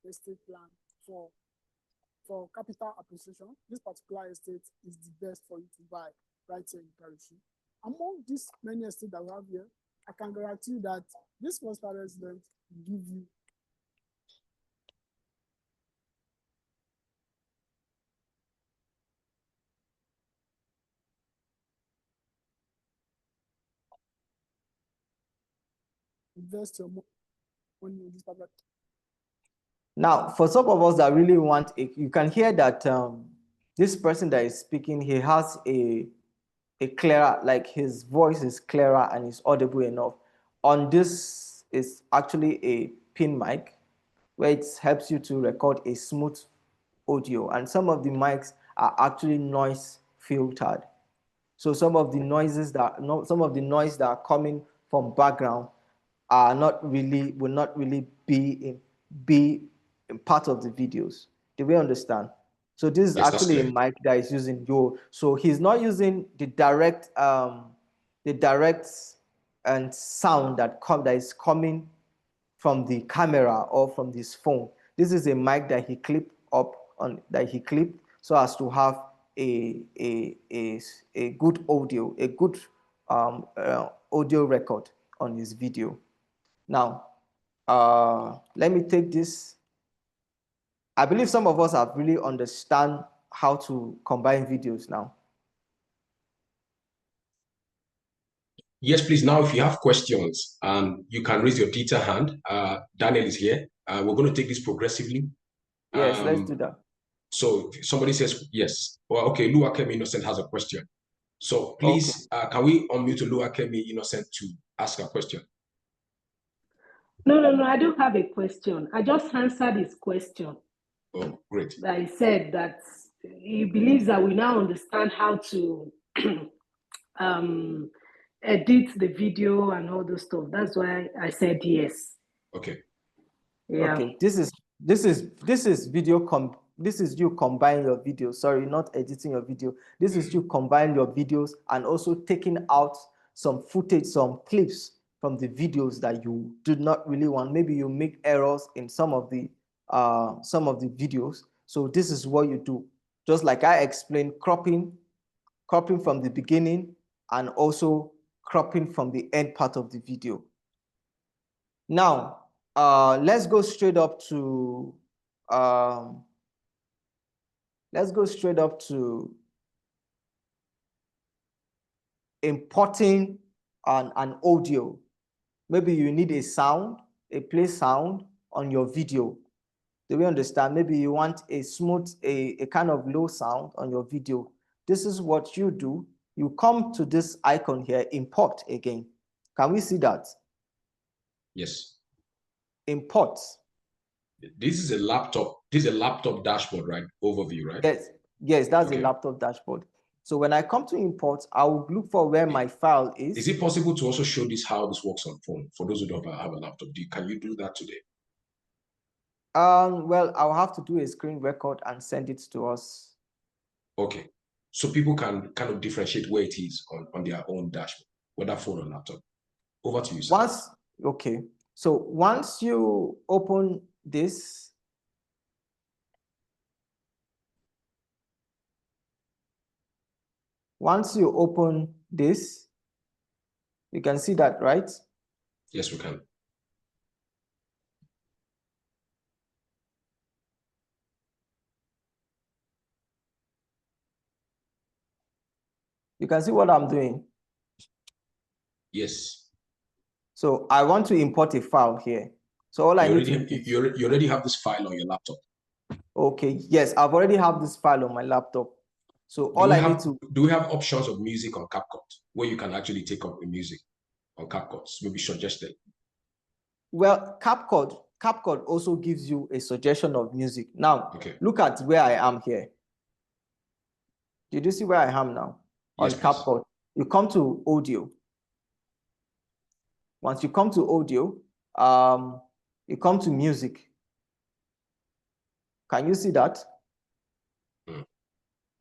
Speaker 5: estate plan for capital appreciation, this particular estate is the best for you to buy right here in Karishi. Among these many estates that we have here, I can guarantee you that this Foster resident will give you invest your money in this product.
Speaker 4: Now, for some of us that really want it, you can hear that this person that is speaking, he has a clearer, like his voice is clearer and is audible enough. On this is actually a pin mic, where it helps you to record a smooth audio. And some of the mics are actually noise filtered. So some of the noises some of the noise that are coming from background will not really be in part of the videos. Do we understand? So this is
Speaker 3: Yes, that's
Speaker 4: actually a
Speaker 3: clear.
Speaker 4: mic that is using so he's not using the direct and sound that is coming from the camera or from this phone. This is a mic that he clipped so as to have a good audio, a good audio record on his video. Now, let me take this. I believe some of us have really understand how to combine videos now.
Speaker 3: Yes, please. Now, if you have questions, you can raise your digital hand. Daniel is here. We're going to take this progressively.
Speaker 4: Yes, let's do that.
Speaker 3: So if somebody says yes. Well, okay, Luakemi Innocent has a question. So please, can we unmute Luakemi Innocent to ask a question?
Speaker 6: No, I don't have a question. I just answered his question.
Speaker 3: Oh, great.
Speaker 6: That he said that he believes that we now understand how to edit the video and all those stuff. That's why I said yes.
Speaker 3: Okay.
Speaker 6: Yeah.
Speaker 4: Okay. This is video this is you combine your video. Sorry, not editing your video. This is you combine your videos and also taking out some footage, some clips from the videos that you do not really want. Maybe you make errors in some of the videos. So this is what you do. Just like I explained, cropping from the beginning and also cropping from the end part of the video. Now, let's go straight up to importing an audio. Maybe you need a play sound on your video. Do we understand? Maybe you want a smooth, a kind of low sound on your video. This is what you do. You come to this icon here, import again. Can we see that?
Speaker 3: Yes.
Speaker 4: Import.
Speaker 3: This is a laptop. This is a laptop dashboard, right? Overview, right?
Speaker 4: Yes, that's a laptop dashboard. So when I come to import, I will look for where my file is.
Speaker 3: Is it possible to also show this how this works on phone for those who don't have a laptop? Can you do that today?
Speaker 4: Well, I'll have to do a screen record and send it to us.
Speaker 3: Okay. So people can kind of differentiate where it is on their own dashboard, whether phone or laptop. Over to you, sir.
Speaker 4: Okay. So once you open this, you can see that, right?
Speaker 3: Yes, we can.
Speaker 4: You can see what I'm doing.
Speaker 3: Yes.
Speaker 4: So I want to import a file here. So all
Speaker 3: you already have this file on your laptop.
Speaker 4: Okay. Yes, I've already have this file on my laptop. So
Speaker 3: do we have options of music on CapCut where you can actually take up the music on CapCut? Maybe suggested.
Speaker 4: Well, CapCut also gives you a suggestion of music. Now, look at where I am here. Did you see where I am now?
Speaker 3: Yes,
Speaker 4: on CapCut. You come to audio. Once you come to audio, you come to music. Can you see that?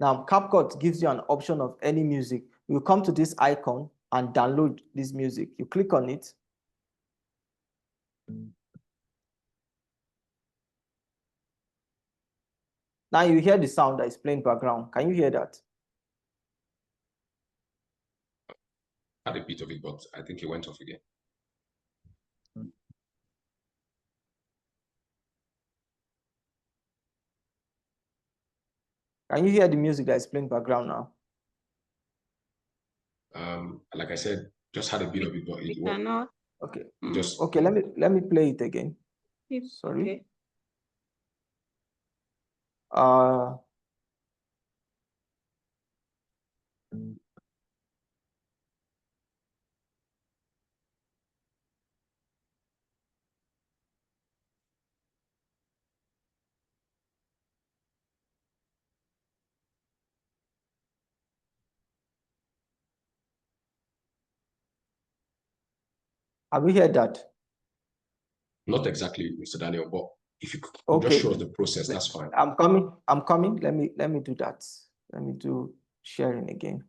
Speaker 4: Now, CapCut gives you an option of any music. You come to this icon and download this music. You click on it. Now you hear the sound that is playing background. Can you hear that?
Speaker 3: I had a bit of it, but I think it went off again.
Speaker 4: Can you hear the music that is playing background now?
Speaker 3: Like I said, just had a bit of it, but it
Speaker 2: cannot.
Speaker 4: Okay. Okay. Let me play it again. Sorry. Okay. Have we heard that?
Speaker 3: Not exactly, Mr. Daniel, but if you could
Speaker 4: Okay.
Speaker 3: just show us the process, that's fine.
Speaker 4: I'm coming. Let me do that. Let me do sharing again.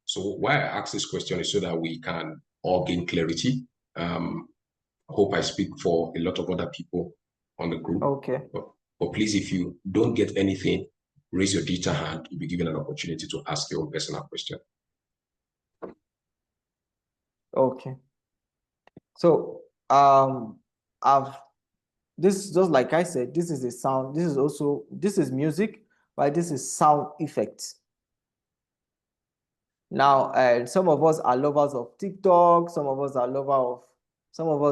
Speaker 3: So why I ask this question is so that we can all gain clarity. I hope I speak for a lot of other people on the group.
Speaker 4: Okay.
Speaker 3: But please, if you don't get anything, raise your digital hand. You'll be given an opportunity to ask your own personal question.
Speaker 4: Okay. So this, just like I said, this is a sound. This is music, but this is sound effects. Now, some of us are lovers of TikTok. Some of us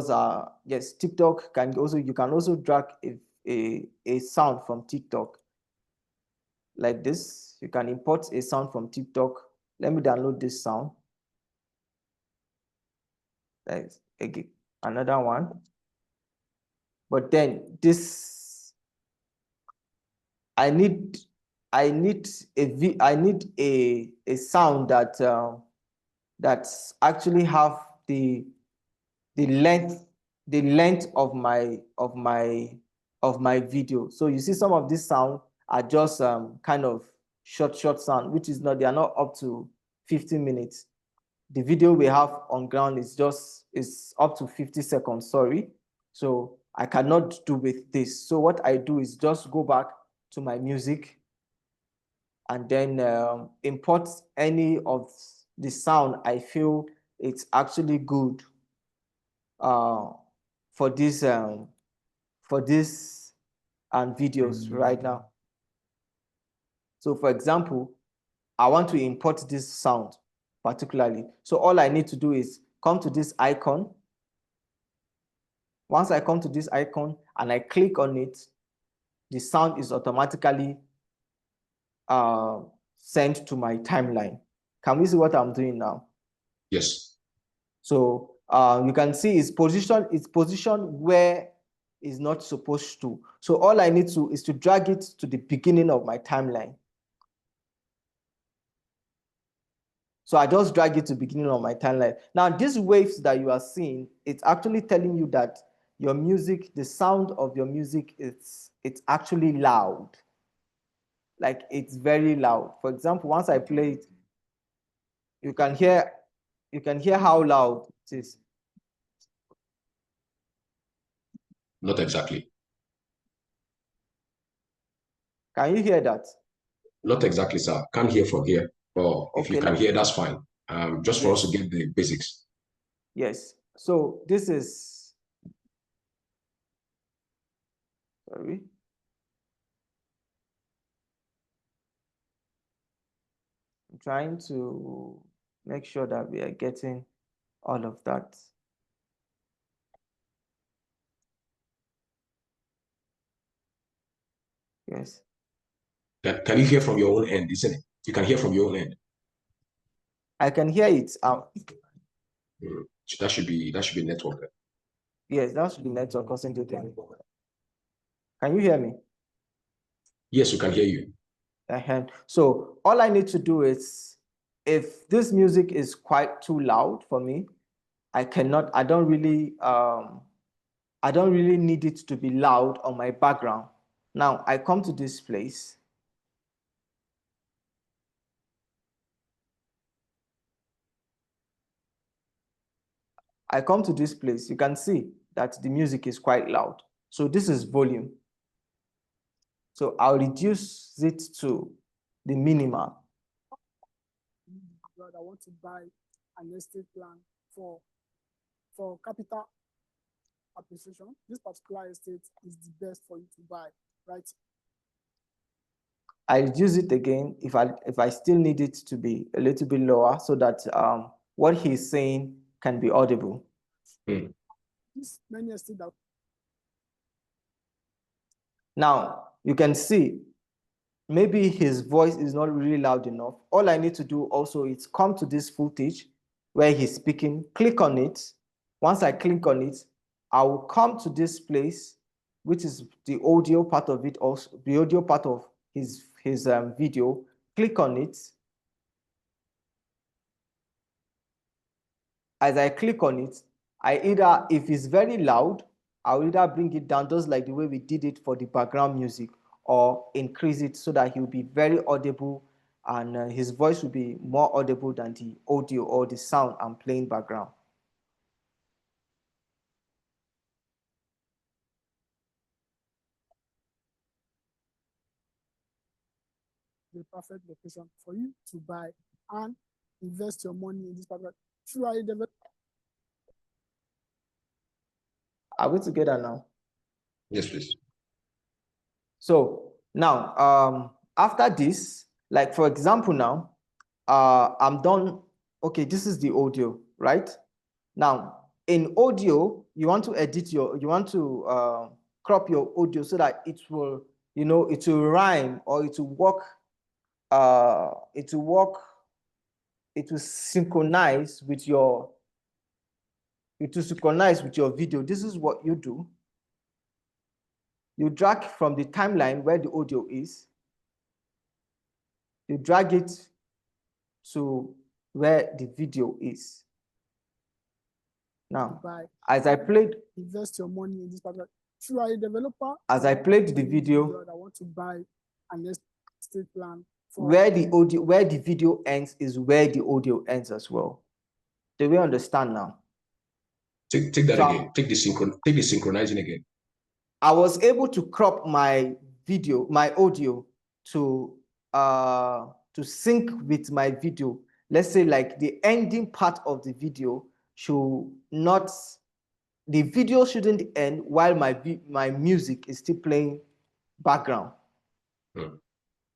Speaker 4: are, yes, TikTok can also, you can also drag a sound from TikTok. Like this, you can import a sound from TikTok. Let me download this sound. That's another one. But then this, I need a sound that that's actually have the length of my video. So you see some of these sound are just kind of short sound, which is they are not up to 15 minutes. The video we have on ground is up to 50 seconds, sorry. So I cannot do with this. So what I do is just go back to my music and then import any of the sound I feel it's actually good for this videos right now. So for example, I want to import this sound particularly. So all I need to do is come to this icon. Once I come to this icon and I click on it, the sound is automatically sent to my timeline. Can we see what I'm doing now?
Speaker 3: Yes.
Speaker 4: So you can see it's positioned where it's not supposed to. So all I need to is to drag it to the beginning of my timeline. So I just drag it to the beginning of my timeline. Now, these waves that you are seeing, it's actually telling you that your music, the sound of your music, it's actually loud. Like it's very loud. For example, once I play it, you can hear how loud it is.
Speaker 3: Not exactly.
Speaker 4: Can you hear that?
Speaker 3: Not exactly, sir. Can't hear from here. Or if you can hear, that's fine. Just for us to get the basics.
Speaker 4: Yes. So this is, sorry. I'm trying to make sure that we are getting all of that. Yes.
Speaker 3: Can you hear from your own end, isn't it? You can hear from your own end.
Speaker 4: I can hear it.
Speaker 3: That should be network.
Speaker 4: Yes, that should be network concentrated. Can you hear me?
Speaker 3: Yes, we can hear you.
Speaker 4: So all I need to do is, if this music is quite too loud for me, I don't really need it to be loud on my background. Now I come to this place. I come to this place, you can see that the music is quite loud. So this is volume. So I'll reduce it to the minimum.
Speaker 5: But I want to buy an estate plan for capital appreciation. This particular estate is the best for you to buy, right?
Speaker 4: I reduce it again if I still need it to be a little bit lower so that what he's saying can be audible.
Speaker 5: This many estates that.
Speaker 4: Now you can see maybe his voice is not really loud enough. All I need to do also is come to this footage where he's speaking, click on it. Once I click on it, I will come to this place, which is the audio part of it, also the audio part of his video. Click on it. As I click on it, if it's very loud, I'll either bring it down just like the way we did it for the background music, or increase it so that he'll be very audible and his voice will be more audible than the audio or the sound I'm playing background.
Speaker 5: The perfect location for you to buy and invest your money in this particular. Should I develop?
Speaker 4: Are we together now?
Speaker 3: Yes, please.
Speaker 4: So now, after this, like for example, now, I'm done. Okay, this is the audio, right? Now, in audio, you want to crop your audio so that it will, it will rhyme, or it will work, it will synchronize with your video. This is what you do. You drag from the timeline where the audio is, you drag it to where the video is. Now, as I played,
Speaker 5: invest your money in this particular. Should I developer?
Speaker 4: As I played the video,
Speaker 5: I want to buy an estate plan.
Speaker 4: Where the video ends is where the audio ends as well. Do we understand now?
Speaker 3: Take that again. Take the synchronizing again.
Speaker 4: I was able to crop my audio to sync with my video. Let's say like the ending part of the video the video shouldn't end while my music is still playing background.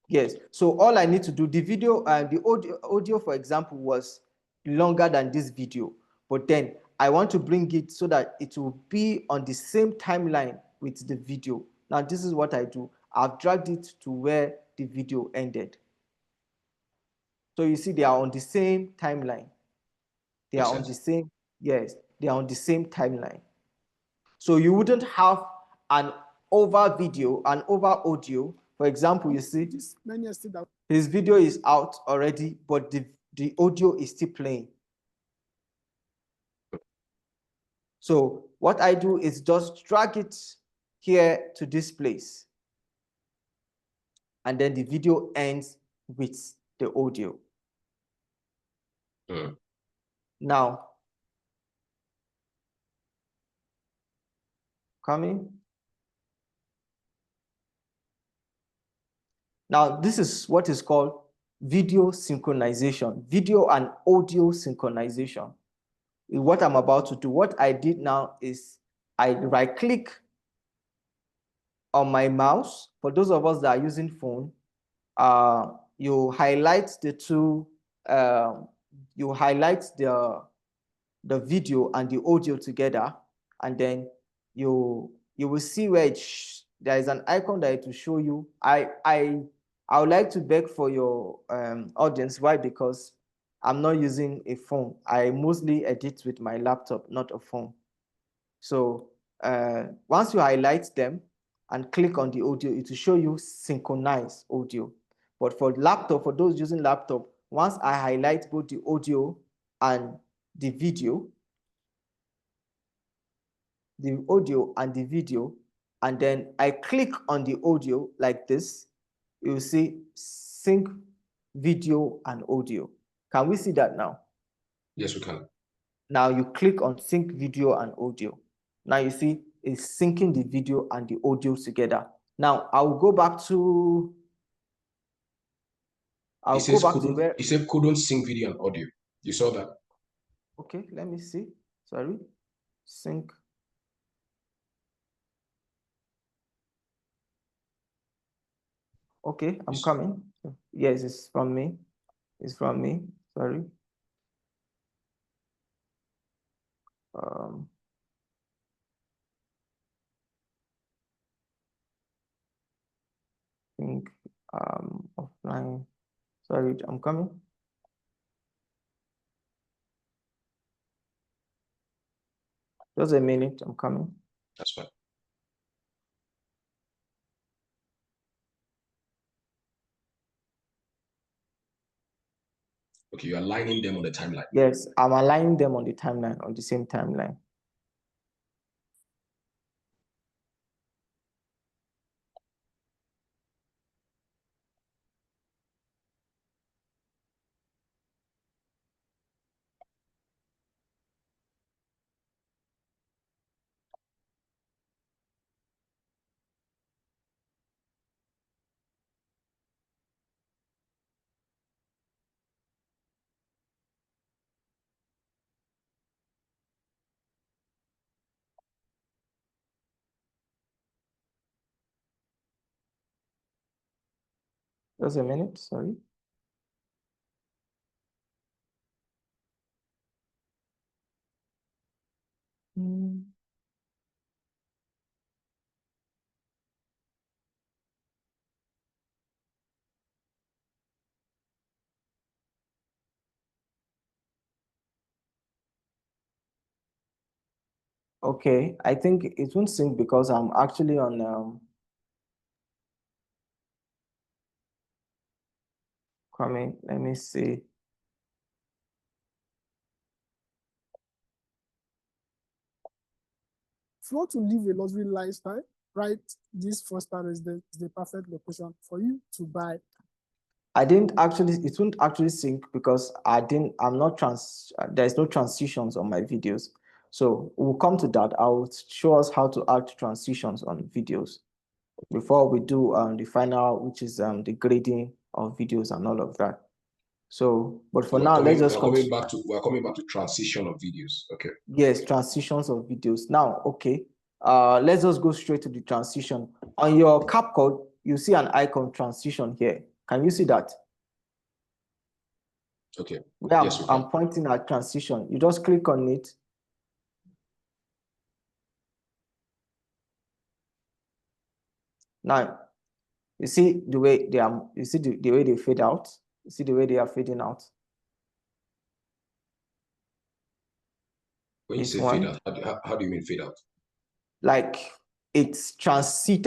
Speaker 4: Yes. So all I need to do, the video and the audio, for example, was longer than this video, but then I want to bring it so that it will be on the same timeline with the video. Now, this is what I do. I've dragged it to where the video ended. So you see, they are on the same timeline. They are on the same, yes, they are on the same timeline. So you wouldn't have an over video, an over audio. For example, you see, his video is out already, but the audio is still playing. So what I do is just drag it here to this place. And then the video ends with the audio. Now, coming. Now, this is what is called video synchronization, video and audio synchronization. What I'm about to do, what I did now is I right-click on my mouse. For those of us that are using phone, you highlight the two, you highlight the video and the audio together, and then you will see where there is an icon that it will show you. I would like to beg for your audience. Why? Because I'm not using a phone. I mostly edit with my laptop, not a phone. So once you highlight them and click on the audio, it will show you synchronize audio. But for laptop, for those using laptop, once I highlight both the audio and the video, and then I click on the audio like this, you'll see sync video and audio. Can we see that now?
Speaker 3: Yes, we can.
Speaker 4: Now you click on sync video and audio. Now you see it's syncing the video and the audio together. Now I will go back to.
Speaker 3: It said couldn't sync video and audio. You saw that?
Speaker 4: Okay, let me see. Sorry, sync. Okay, I'm coming. Yes, it's from me. It's from me. Sorry. Think offline. Sorry, I'm coming. Just a minute, I'm coming.
Speaker 3: That's fine. Okay, you're aligning them on the timeline.
Speaker 4: Yes, I'm aligning them on the timeline, on the same timeline. Just a minute, sorry. Okay, I think it won't sync because I'm actually on coming. Let me see.
Speaker 5: If you want to live a luxury lifestyle, right, this Foster residence is the perfect location for you to buy.
Speaker 4: I didn't actually, it won't actually sync because I'm not there's no transitions on my videos. So we'll come to that. I'll show us how to add transitions on videos before we do the final, which is the grading of videos and all of that. So, but for now, let's just
Speaker 3: we're coming back to transition of videos. Okay.
Speaker 4: Yes, transitions of videos. Now, okay, let's just go straight to the transition. On your CapCut, you see an icon transition here. Can you see that?
Speaker 3: Okay.
Speaker 4: Yeah,
Speaker 3: Yes, we
Speaker 4: I'm
Speaker 3: can.
Speaker 4: pointing at transition. You just click on it. Now, you see the way they are, you see the way they fade out. You see the way they are fading out.
Speaker 3: When you
Speaker 4: This
Speaker 3: say
Speaker 4: one.
Speaker 3: fade out, how do you mean fade out?
Speaker 4: Like it's transit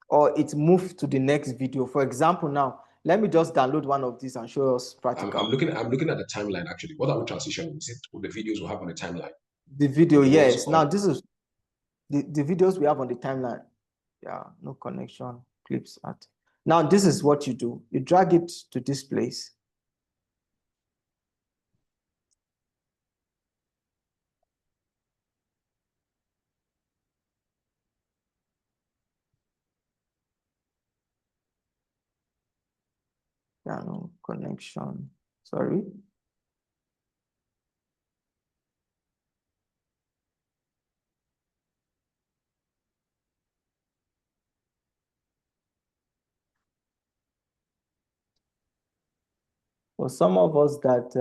Speaker 4: or it moved to the next video. For example, now let me just download one of these and show us practical.
Speaker 3: I'm looking at the timeline actually. What are we transitioning? Is it the videos we have on the timeline?
Speaker 4: The video, yes. Now this is the videos we have on the timeline. Yeah, no connection, clips at. Now this is what you do. You drag it to this place. Yeah, no connection. Sorry. For some of us that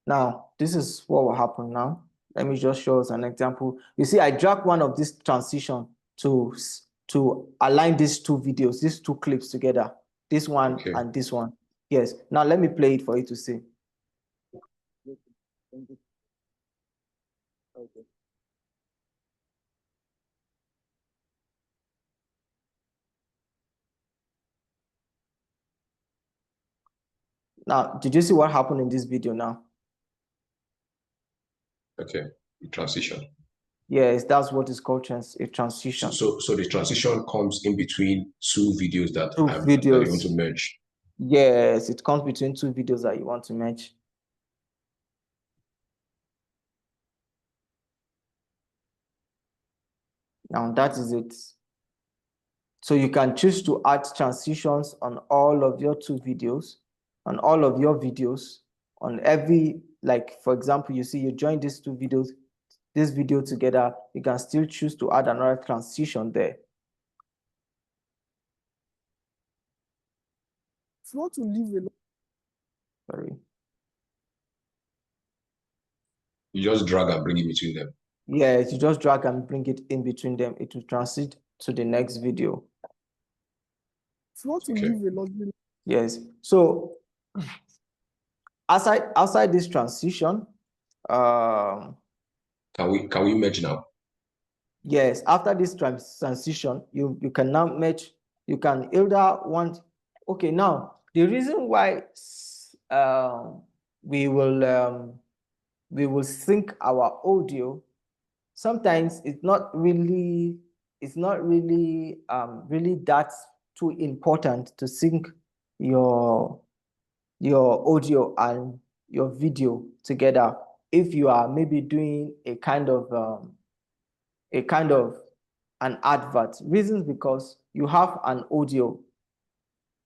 Speaker 4: now this is what will happen now. Let me just show us an example. You see, I drag one of this transition to align these two videos, these two clips together, this one
Speaker 3: Okay.
Speaker 4: and this one. Yes. Now let me play it for you to see. Okay. Now, did you see what happened in this video now?
Speaker 3: Okay. Transition.
Speaker 4: Yes, that's what is called a transition.
Speaker 3: So the transition comes in between two videos that
Speaker 4: videos.
Speaker 3: that you want to merge.
Speaker 4: Yes, it comes between two videos that you want to merge. Now that is it. So you can choose to add transitions on all of your two videos, on all of your videos, on every, like, for example, you see you join these two videos, this video together, you can still choose to add another transition there.
Speaker 5: If you want to live a
Speaker 4: Sorry.
Speaker 3: You just drag and bring it between them.
Speaker 4: Yes, you just drag and bring it in between them. It will transit to the next video.
Speaker 5: If you want to
Speaker 3: Okay.
Speaker 5: leave a login,
Speaker 4: Yes. So outside this transition,
Speaker 3: Can we merge now?
Speaker 4: yes, after this transition, you can now match. You can either want. Okay, now the reason why we will sync our audio. Sometimes it's not really really that too important to sync your audio and your video together if you are maybe doing a kind of an advert. Reasons because you have an audio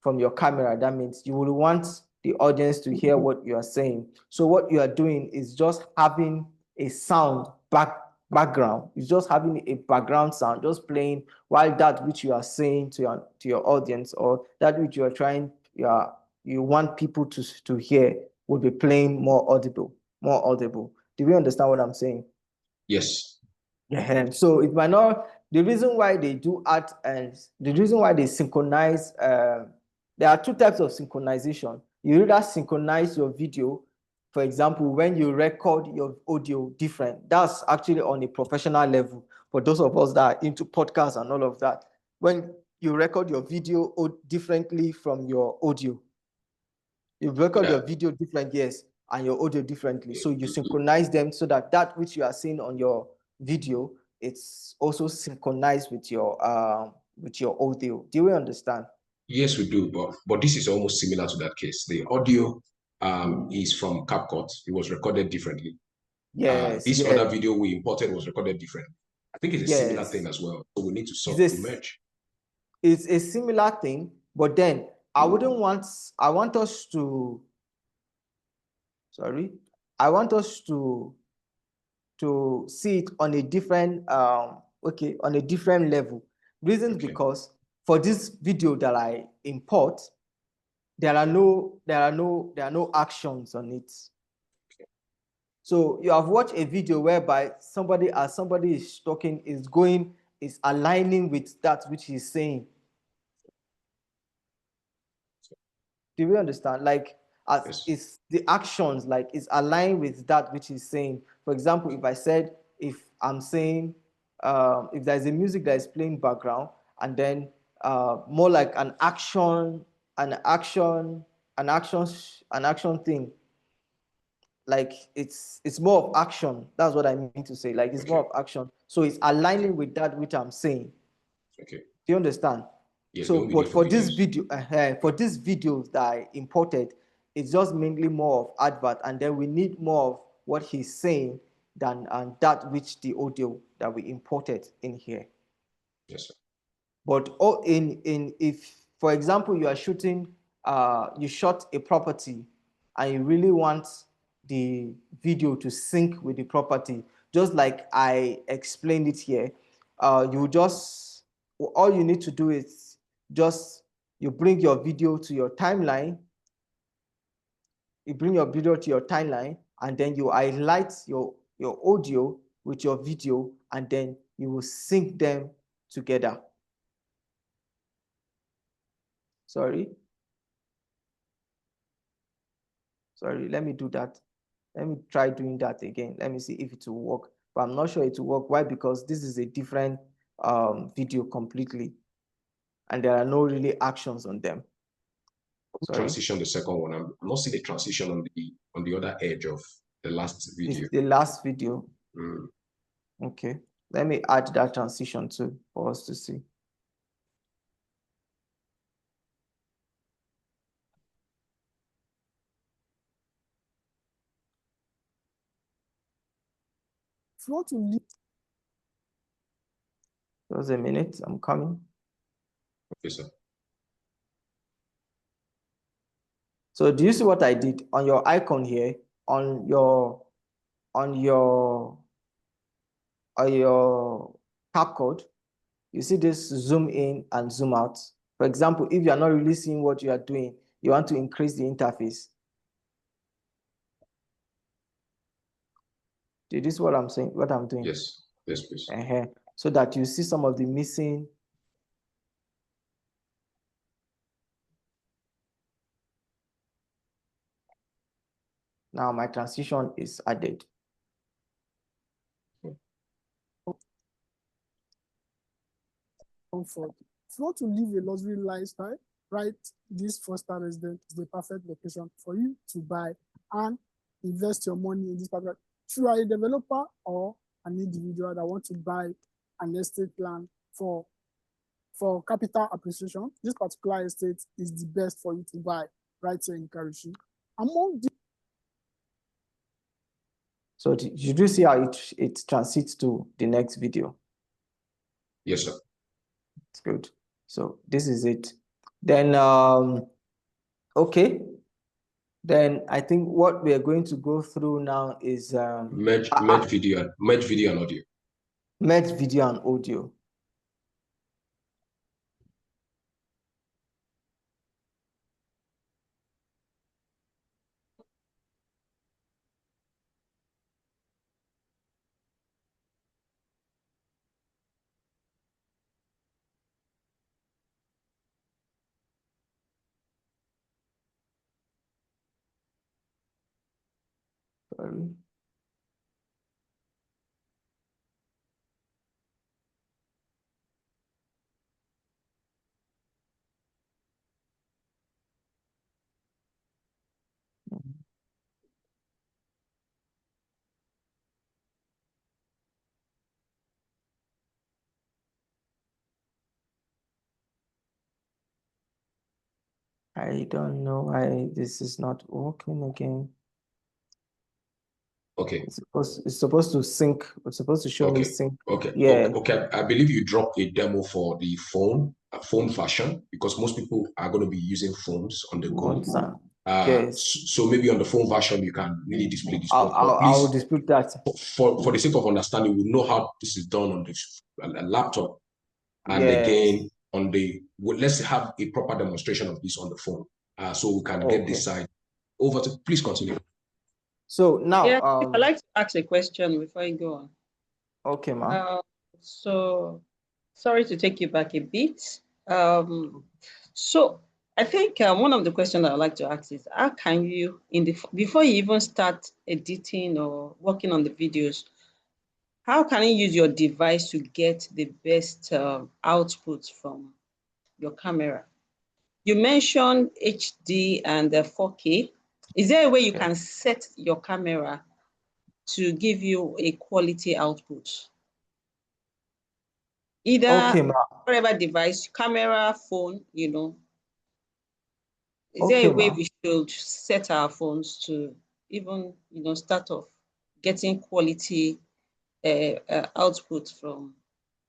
Speaker 4: from your camera. That means you will want the audience to hear what you are saying. So what you are doing is just having a sound background. It's just having a background sound, just playing while that which you are saying to your audience, or that which you are trying, you want people to hear, will be playing more audible. Do we understand what I'm saying?
Speaker 3: Yes.
Speaker 4: Yeah. So it might not. The reason why they do art and the reason why they synchronize, there are two types of synchronization. You either synchronize your video, for example, when you record your audio different. That's actually on a professional level for those of us that are into podcasts and all of that. When you record your video differently from your audio, you record your video different, yes, and your audio differently. So you synchronize them so that which you are seeing on your video, it's also synchronized with your audio. Do you understand?
Speaker 3: Yes, we do, but this is almost similar to that case. The audio is from CapCut. It was recorded differently.
Speaker 4: Yes.
Speaker 3: This other video we imported was recorded differently. I think it's a similar thing as well. So we need to sort the merge.
Speaker 4: It's a similar thing, but then I want us to see it on a different on a different level. Reasons because for this video that I import, there are no actions on it. So you have watched a video whereby somebody is talking, is aligning with that which he's saying. Do you understand? Like, it's the actions, like, is aligned with that which he's saying. For example, if I'm saying, if there's a music that is playing background, and then more like an action thing, like it's more of action. That's what I mean to say. Like, it's more of action. So it's aligning with that which I'm saying.
Speaker 3: Okay.
Speaker 4: Do you understand?
Speaker 3: Yes,
Speaker 4: so, but for this video, that I imported, it's just mainly more of advert, and then we need more of what he's saying than that which the audio that we imported in here.
Speaker 3: Yes, sir.
Speaker 4: But if, for example, you are shooting, you shot a property, and you really want the video to sync with the property, just like I explained it here, all you need to do is you bring your video to your timeline. And then you highlight your audio with your video, and then you will sync them together. Sorry, let me do that. Let me try doing that again. Let me see if it will work, but I'm not sure it will work. Why? Because this is a different video completely, and there are no really actions on them.
Speaker 3: Transition the second one. I'm not seeing the transition on the other edge of the last video.
Speaker 4: It's the last video. Okay, let me add that transition too for us to see.
Speaker 5: if you want to leave,
Speaker 4: just a minute, I'm coming.
Speaker 3: Okay, sir.
Speaker 4: So do you see what I did on your icon here, on your CapCut? You see this zoom in and zoom out. For example, if you are not really seeing what you are doing, you want to increase the interface. Did you see what I'm saying? What I'm doing?
Speaker 3: Yes, yes, please.
Speaker 4: So that you see some of the missing. Now my transition is added.
Speaker 5: Comfort. If you want to live a luxury lifestyle, right, this foster residence is the perfect location for you to buy and invest your money in this particular. If you are a developer or an individual that want to buy an estate land for capital appreciation, this particular estate is the best for you to buy right here in Karishi. Among the
Speaker 4: So you do see how it transits to the next video?
Speaker 3: Yes, sir.
Speaker 4: It's good. So this is it. Then, okay. Then I think what we are going to go through now is
Speaker 3: merge video and audio.
Speaker 4: Merge video and audio. Sorry. I don't know why this is not working again.
Speaker 3: Okay.
Speaker 4: It's supposed to sync. It's supposed to show me sync.
Speaker 3: Okay.
Speaker 4: Yeah.
Speaker 3: Okay. I believe you dropped a demo for the phone version, because most people are going to be using phones on the go.
Speaker 4: Yes.
Speaker 3: So maybe on the phone version you can really display this.
Speaker 4: I'll dispute that.
Speaker 3: For the sake of understanding, we know how this is done on the laptop, and
Speaker 4: Yes.
Speaker 3: again on the. Let's have a proper demonstration of this on the phone, so we can get this side over to. Please continue.
Speaker 4: So now,
Speaker 2: yeah, I'd like to ask a question before you go on.
Speaker 4: Okay, ma'am.
Speaker 2: So, sorry to take you back a bit. So I think one of the questions I'd like to ask is, how can you, before you even start editing or working on the videos, how can you use your device to get the best output from your camera? You mentioned HD and 4K. Is there a way you can set your camera to give you a quality output? Either whatever device, camera, phone, you know. Is there a way we should set our phones to even, you know, start off getting quality output from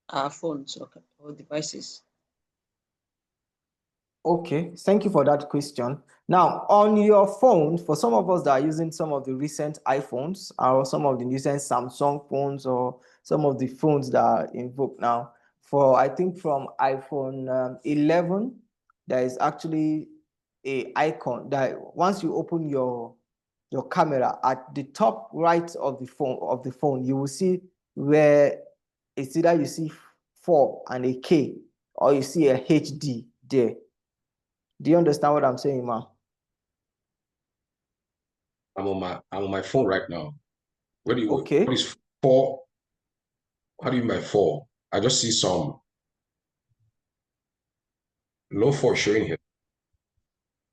Speaker 2: our phones or devices?
Speaker 4: Okay, thank you for that question. Now, on your phone, for some of us that are using some of the recent iPhones or some of the recent Samsung phones or some of the phones that are in vogue now, I think from iPhone 11, there is actually an icon that once you open your camera, at the top right of the phone, you will see where it's either you see 4 and a K or you see a HD there. Do you understand what I'm saying, ma?
Speaker 3: I'm on my phone right now. What is 4? How do you mean by 4? I just see some low 4 showing here.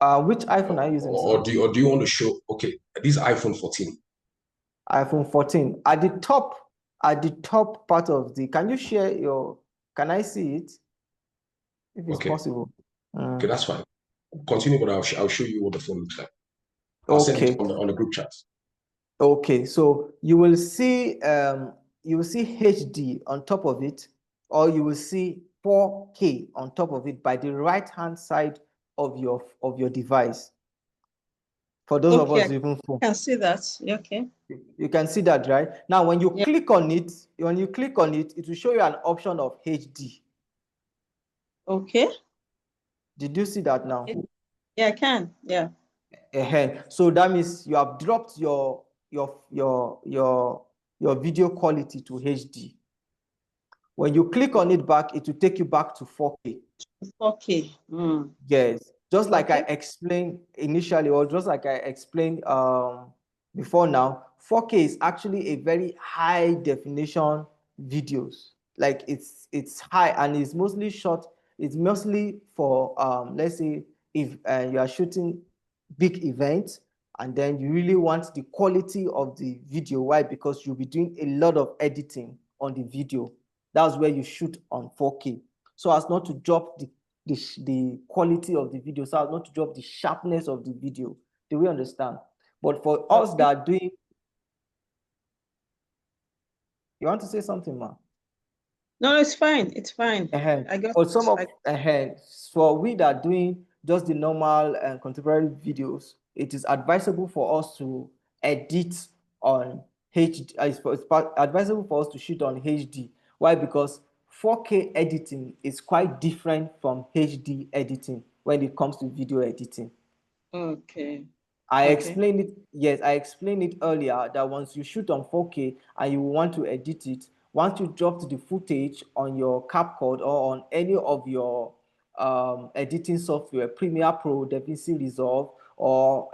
Speaker 4: Which iPhone are you using?
Speaker 3: Or do you want to show? Okay, this is iPhone 14.
Speaker 4: iPhone 14. At the top part of the. Can you share your? Can I see it? If it's possible.
Speaker 3: Okay, that's fine. Continue, but I'll show you what the phone looks like. I'll send it on the group chat.
Speaker 4: Okay, so you will see HD on top of it, or you will see 4K on top of it by the right-hand side of your device. For those of us even phone.
Speaker 2: I can see that. Okay.
Speaker 4: You can see that, right? Now, when you click on it, it will show you an option of HD.
Speaker 2: Okay.
Speaker 4: Did you see that now?
Speaker 2: Yeah, I can. Yeah.
Speaker 4: So that means you have dropped your your video quality to HD. When you click on it back, it will take you back to 4K.
Speaker 2: 4K. Mm.
Speaker 4: Yes, just like I
Speaker 2: Okay.
Speaker 4: explained initially, or just like I explained before now, 4K is actually a very high definition videos. Like it's high and it's mostly shot. It's mostly for let's say if you are shooting big events and then you really want the quality of the video. Why? Because you'll be doing a lot of editing on the video. That's where you shoot on 4K, so as not to drop the quality of the video, so as not to drop the sharpness of the video. Do we understand? But for us that are doing, you want to say something, ma?
Speaker 2: No, it's fine. It's fine. I got
Speaker 4: For some of
Speaker 2: I-
Speaker 4: for we that are doing just the normal and contemporary videos, it is advisable for us to edit on HD. It's advisable for us to shoot on HD. Why? Because 4K editing is quite different from HD editing when it comes to video editing.
Speaker 2: Okay.
Speaker 4: I
Speaker 2: Okay.
Speaker 4: explained it, yes, I explained it earlier that once you shoot on 4K and you want to edit it, once you drop the footage on your CapCut or on any of your editing software, Premiere Pro, DaVinci Resolve, or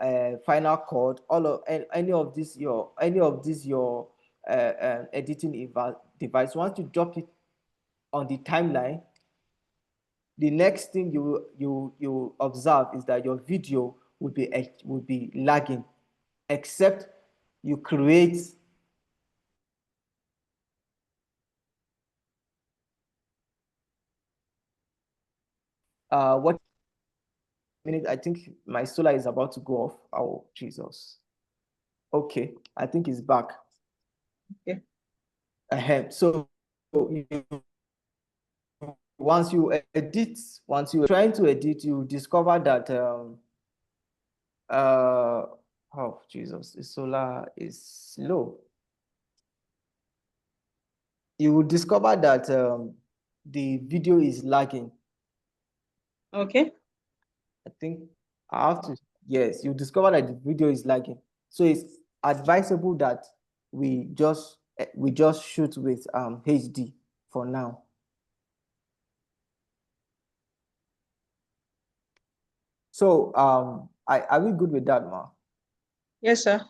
Speaker 4: Final Cut, all of any of this your editing device, once you drop it on the timeline, the next thing you observe is that your video would be lagging, except you create what minute. I think my solar is about to go off. Oh Jesus. Okay, I think it's back.
Speaker 2: Okay.
Speaker 4: So once you're trying to edit, you discover that oh Jesus, the solar is slow. You will discover that the video is lagging.
Speaker 2: Okay.
Speaker 4: I think I have to, yes, you discover that the video is lagging. So it's advisable that we just shoot with HD for now. So are we good with that, Ma?
Speaker 2: Yes, sir.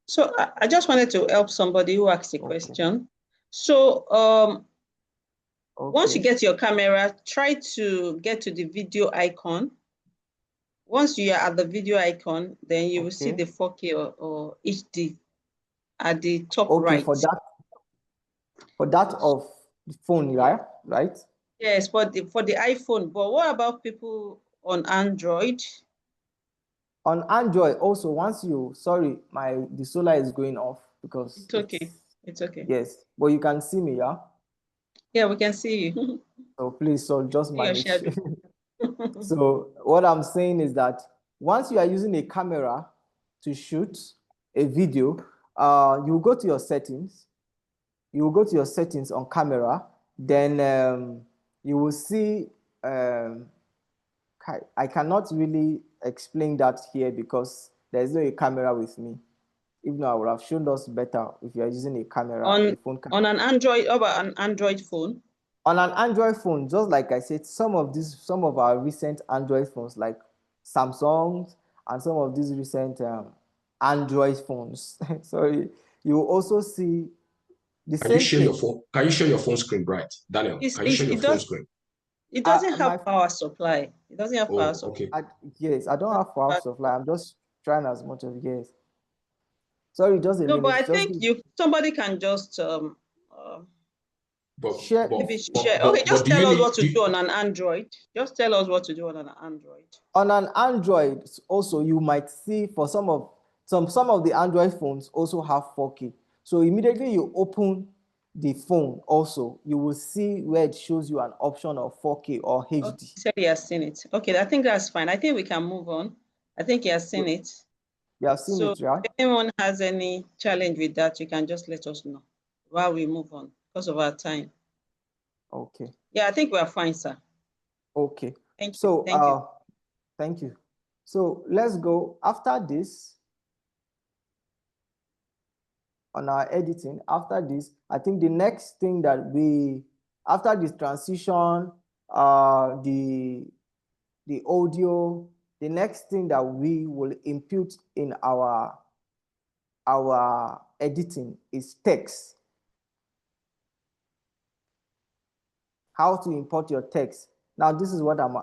Speaker 2: So I just wanted to help somebody who asked a
Speaker 4: Okay.
Speaker 2: question. So once you
Speaker 4: Okay.
Speaker 2: get your camera, try to get to the video icon. Once you are at the video icon, then you will see
Speaker 4: Okay.
Speaker 2: the 4K or HD at the top
Speaker 4: Okay,
Speaker 2: right.
Speaker 4: for that of the phone, right? Right?
Speaker 2: Yes, for the iPhone. But what about people on Android?
Speaker 4: On Android also, once you, sorry, the solar is going off because
Speaker 2: It's okay. It's okay.
Speaker 4: yes, but you can see me, yeah?
Speaker 2: Yeah, we can see you.
Speaker 4: So please, so just
Speaker 2: See your
Speaker 4: manage.
Speaker 2: shadow.
Speaker 4: So what I'm saying is that once you are using a camera to shoot a video, you go to your settings. You will go to your settings on camera. Then you will see. I cannot really explain that here because there's no camera with me. If not, I would have shown us better if you are using a camera, a phone camera.
Speaker 2: On an Android, about an Android phone.
Speaker 4: On an Android phone, just like I said, some of our recent Android phones, like Samsung, and some of these recent Android phones. Sorry, you will also see the
Speaker 3: Can you
Speaker 4: same
Speaker 3: share
Speaker 4: thing.
Speaker 3: your phone? Can you share your phone screen, bright, Daniel? Can you share your phone screen?
Speaker 2: It doesn't have power supply. It doesn't have power supply.
Speaker 3: Okay.
Speaker 4: Yes, I don't have power supply. I'm just trying as much as yes. Sorry, just a minute.
Speaker 2: But I think somebody can just
Speaker 4: share.
Speaker 2: maybe share. Okay, just tell us what to do on an Android. Just tell us what to do on an Android.
Speaker 4: On an Android, also you might see for some of the Android phones also have 4K. So immediately you open the phone, also you will see where it shows you an option of 4K or HD.
Speaker 2: Okay, he said he has seen it. Okay, I think that's fine. I think we can move on. I think he has seen it.
Speaker 4: You have seen it, right?
Speaker 2: If anyone has any challenge with that, you can just let us know while we move on because of our time.
Speaker 4: Okay.
Speaker 2: Yeah, I think we are fine, sir.
Speaker 4: Okay.
Speaker 2: Thank you.
Speaker 4: So
Speaker 2: thank you.
Speaker 4: Thank you. So let's go after this. on our editing. After this, I think the next thing that after this transition, the audio, the next thing that we will impute in our editing is text. How to import your text. Now, this is what I'm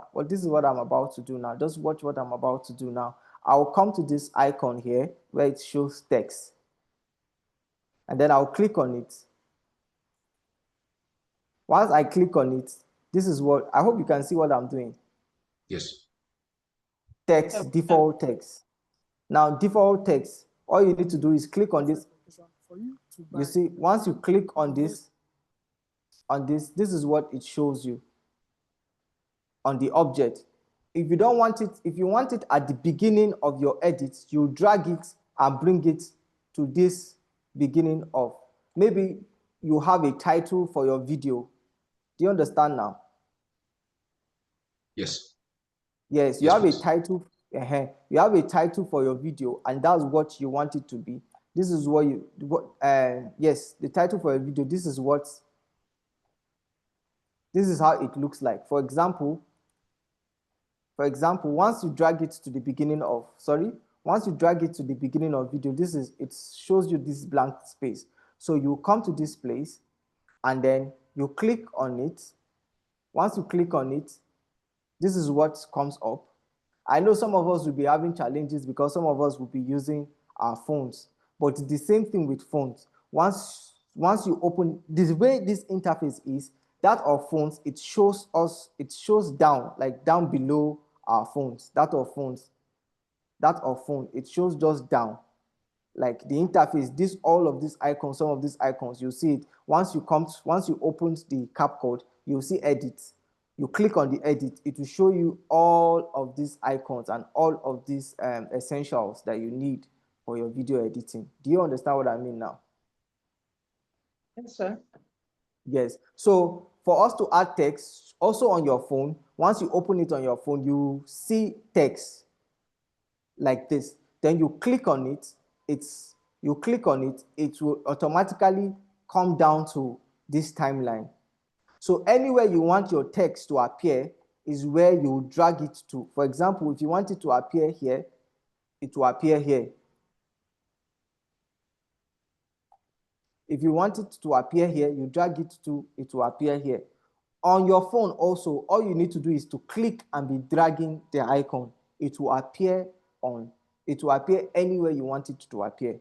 Speaker 4: about to do now. Just watch what I'm about to do now. I'll come to this icon here where it shows text. And then I'll click on it. Once I click on it, this is what, I hope you can see what I'm doing.
Speaker 3: Yes.
Speaker 4: Text, default text. Now, default text, all you need to do is click on this.
Speaker 5: For you to buy.
Speaker 4: You see, once you click on this, this is what it shows you on the object. If you don't want it, if you want it at the beginning of your edit, you drag it and bring it to this beginning of, maybe you have a title for your video. Do you understand now?
Speaker 3: Yes.
Speaker 4: Yes, you
Speaker 3: Yes,
Speaker 4: have
Speaker 3: please.
Speaker 4: a title. You have a title for your video, and that's what you want it to be. This is what yes, the title for a video. This is how it looks like. For example, once you drag it to the beginning of, once you drag it to the beginning of video, it shows you this blank space. So you come to this place and then you click on it. Once you click on it, this is what comes up. I know some of us will be having challenges because some of us will be using our phones, but it's the same thing with phones. Once you open, this way this interface is, that of phones, it shows down, like down below our phones. That of phone, it shows just down. Like the interface, all of these icons, some of these icons, you see it. Once you open the CapCut, you'll see edit. You click on the edit, it will show you all of these icons and all of these essentials that you need for your video editing. Do you understand what I mean now?
Speaker 2: Yes, sir.
Speaker 4: Yes. So for us to add text, also on your phone, once you open it on your phone, you see text like this. Then you click on it. It will automatically come down to this timeline. So anywhere you want your text to appear is where you drag it to. For example, if you want it to appear here, it will appear here. If you want it to appear here, you drag it to, it will appear here. On your phone also, all you need to do is to click and be dragging the icon. It will appear anywhere you want it to appear.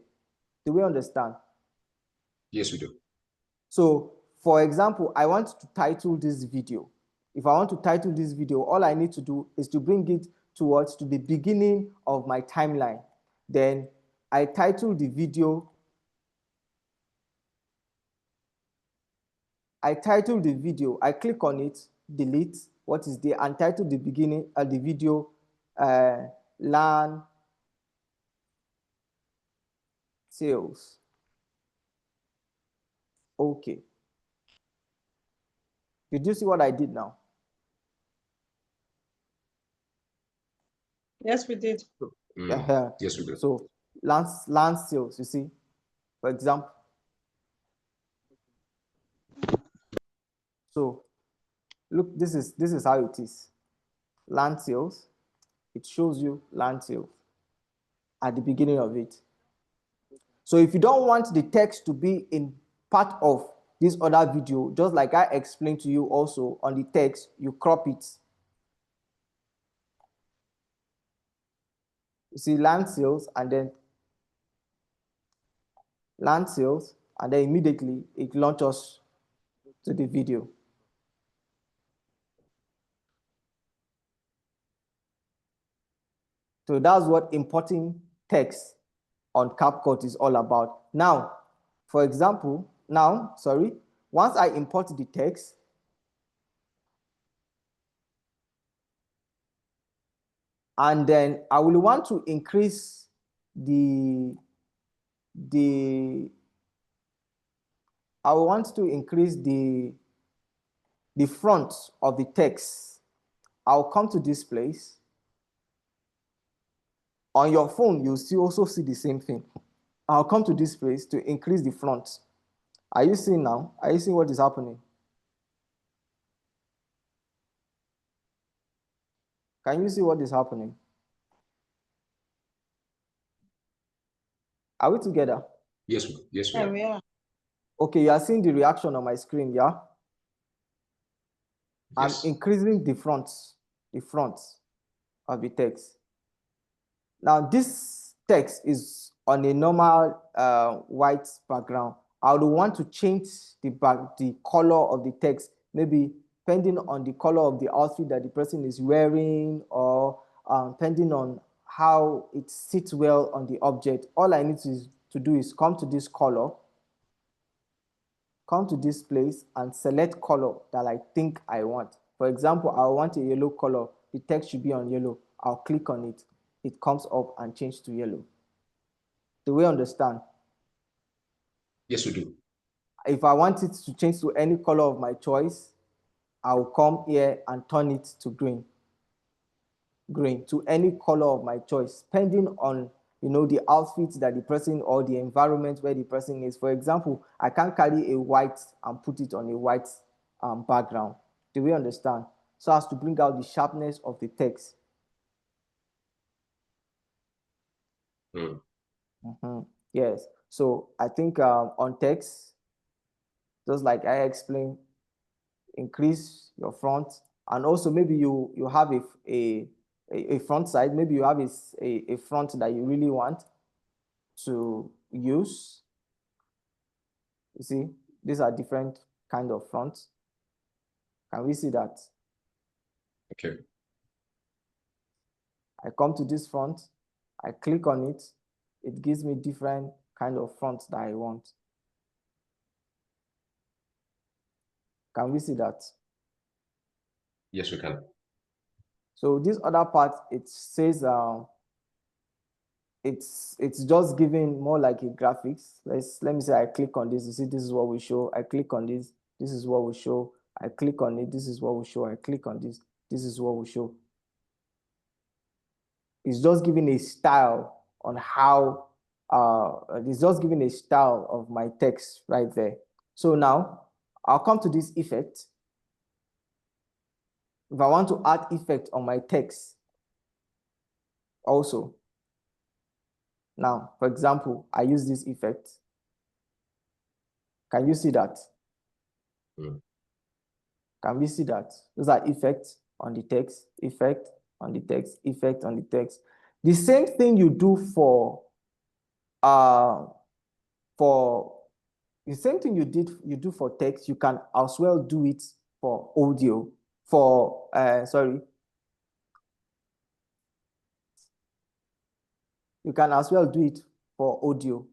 Speaker 4: Do we understand?
Speaker 3: Yes, we do.
Speaker 4: So, for example, I want to title this video. If I want to title this video, all I need to do is to bring it to the beginning of my timeline. Then I title the video. I click on it, delete what is there, and title the beginning of the video LAN sales. Okay. Did you see what I did now?
Speaker 2: Yes, we did.
Speaker 3: Yes, we do.
Speaker 4: So LAN sales, you see, for example. So look, this is how it is. LAN sales, it shows you LAN sales at the beginning of it. So if you don't want the text to be in part of this other video, just like I explained to you also on the text, you crop it. You see LAN sales, and then immediately it launches to the video. So that's what importing text on CapCut is all about. Now, for example, once I import the text, and then I will want to increase the front of the text. I'll come to this place. On your phone, you'll also see the same thing. I'll come to this place to increase the front. Are you seeing now? Are you seeing what is happening? Can you see what is happening? Are we together?
Speaker 3: Yes, yes, we are.
Speaker 2: we are.
Speaker 4: Okay, you are seeing the reaction on my screen, yeah?
Speaker 3: Yes.
Speaker 4: I'm increasing the front of the text. Now, this text is on a normal white background. I would want to change the color of the text, maybe depending on the color of the outfit that the person is wearing, or depending on how it sits well on the object. All I need to do is come to this color, come to this place and select color that I think I want. For example, I want a yellow color. The text should be on yellow. I'll click on it. It comes up and changes to yellow. Do we understand?
Speaker 3: Yes, we do.
Speaker 4: If I want it to change to any color of my choice, I'll come here and turn it to green. Green to any color of my choice, depending on the outfit that the person or the environment where the person is. For example, I can't carry a white and put it on a white background. Do we understand? So as to bring out the sharpness of the text. Yes. So I think on text, just like I explained, increase your front, and also maybe you have a front side. Maybe you have a front that you really want to use. You see, these are different kind of fronts. Can we see that?
Speaker 3: Okay.
Speaker 4: I come to this front, I click on it, it gives me different kind of fronts that I want. Can we see that?
Speaker 3: Yes, we can.
Speaker 4: So this other part, it says it's just giving more like a graphics. Let me say I click on this. You see, this is what we show. I click on this. This is what we show. I click on it. This is what we show. I click on this. This is what we show. It's just giving a style on how it's just giving a style of my text right there. So now I'll come to this effect. If I want to add effect on my text also. Now, for example, I use this effect. Can you see that? Can we see that? Those are effects on the text, effect on the text, effect on the text. The same thing you do for the same thing you do for text, you can as well do it for audio. You can as well do it for audio.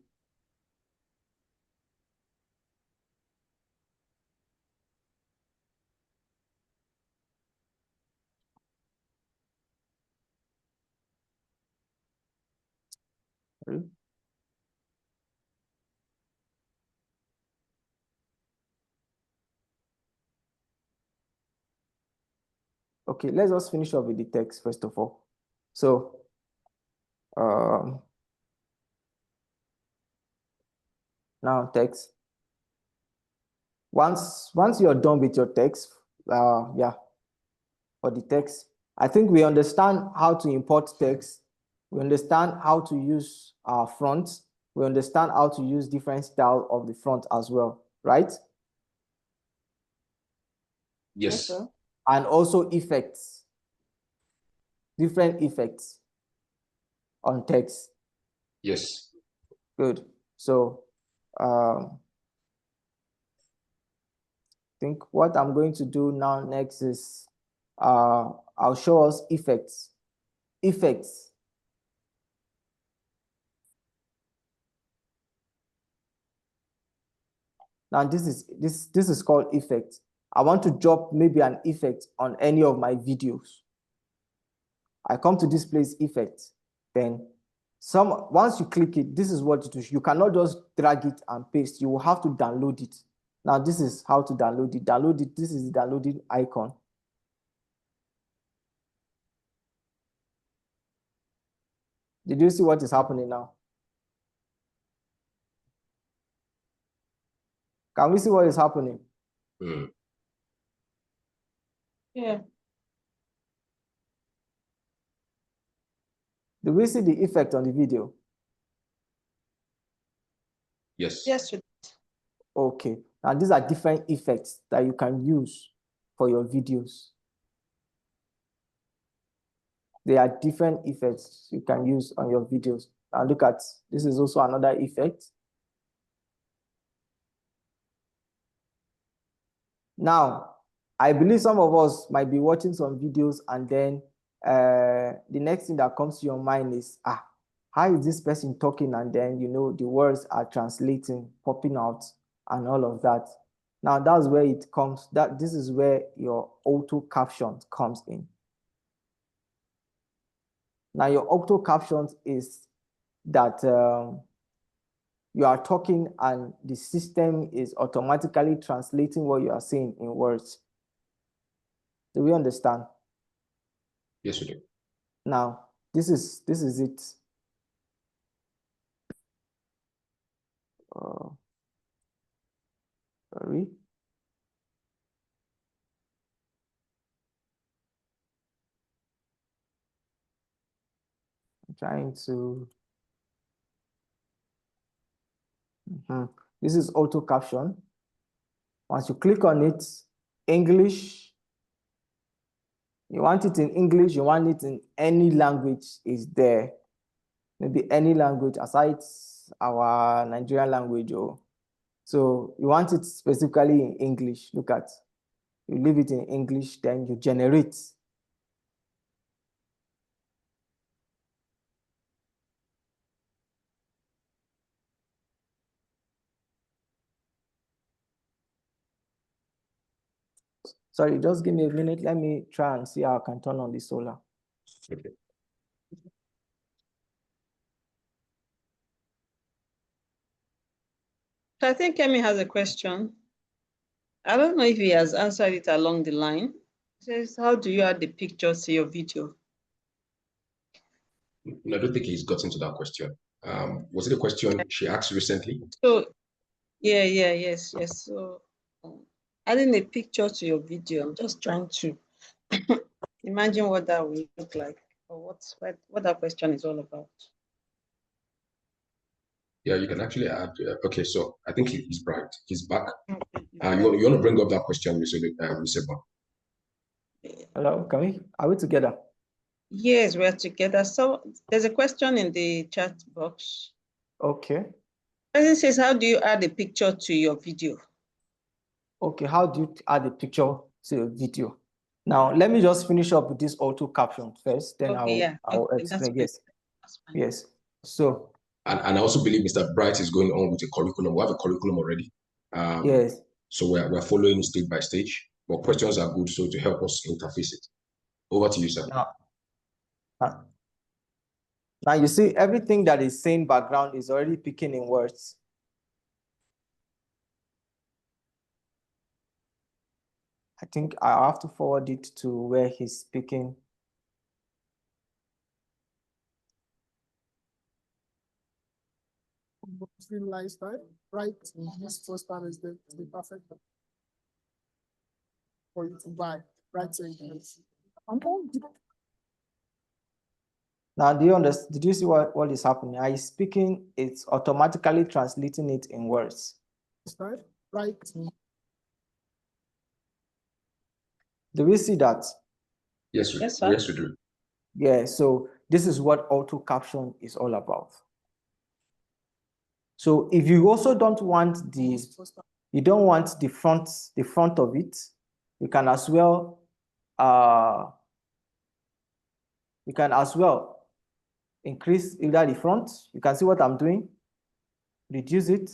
Speaker 4: Okay, let's just finish up with the text first of all. So now text. Once you're done with your text, for the text, I think we understand how to import text. We understand how to use our fronts. We understand how to use different style of the front as well, right?
Speaker 3: Yes.
Speaker 2: Sir.
Speaker 4: And also effects, different effects on text.
Speaker 3: Yes.
Speaker 4: Good. So I think what I'm going to do now next is I'll show us effects. Effects. Now this is called effect. I want to drop maybe an effect on any of my videos. I come to this place effect. Then once you click it, this is what it is. You cannot just drag it and paste. You will have to download it. Now this is how to download it. Download it. This is the downloading icon. Did you see what is happening now? Can we see what is happening?
Speaker 2: Yeah.
Speaker 4: Do we see the effect on the video?
Speaker 3: Yes.
Speaker 2: Yes.
Speaker 4: Okay. Now these are different effects that you can use for your videos. There are different effects you can use on your videos. Now look at, this is also another effect. Now, I believe some of us might be watching some videos and then the next thing that comes to your mind is, how is this person talking? And then, you know, the words are translating, popping out and all of that. Now, that's where it comes, this is where your auto caption comes in. Now, your auto captions is that you are talking and the system is automatically translating what you are saying in words. Do we understand?
Speaker 3: Yes, we do.
Speaker 4: Now, this is it. Sorry. I'm trying to. This is auto caption. Once you click on it, English, you want it in English, you want it in any language is there. Maybe any language aside our Nigerian language. So you want it specifically in English. Look at, you leave it in English, then you generate. Sorry, just give me a minute. Let me try and see how I can turn on the solar.
Speaker 3: Okay.
Speaker 2: So I think Kemi has a question. I don't know if he has answered it along the line. It says, how do you add the pictures to your video?
Speaker 3: No, I don't think he's gotten to that question. Was it a question she asked recently?
Speaker 2: So, yes. So, adding a picture to your video, I'm just trying to imagine what that will look like, or what that question is all about.
Speaker 3: Yeah, you can actually add. Okay, so I think he's bright. He's back. You want to bring up that question, Mr. Bon?
Speaker 4: Hello, are we together?
Speaker 2: Yes, we're together. So there's a question in the chat box.
Speaker 4: Okay.
Speaker 2: It says, how do you add a picture to your video?
Speaker 4: Okay, how do you add a picture to your video? Now, let me just finish up with this auto caption first, then I'll explain. Yes. So.
Speaker 3: And I also believe Mr. Bright is going on with a curriculum. We have a curriculum already.
Speaker 4: Yes.
Speaker 3: So we're following stage by stage, but questions are good, so to help us interface it. Over to you, sir.
Speaker 4: Now you see everything that is saying background is already picking in words. I think I have to forward it to where he's speaking.
Speaker 5: Lifestyle, right? This first time is the perfect for you to buy, right? So
Speaker 4: now, do you understand? Did you see what is happening? I speaking, it's automatically translating it in words.
Speaker 5: Right.
Speaker 4: Do we see that?
Speaker 3: Yes, we do.
Speaker 4: Yeah, so this is what auto caption is all about. So if you also don't want the front of it, you can as well increase either the front. You can see what I'm doing. Reduce it.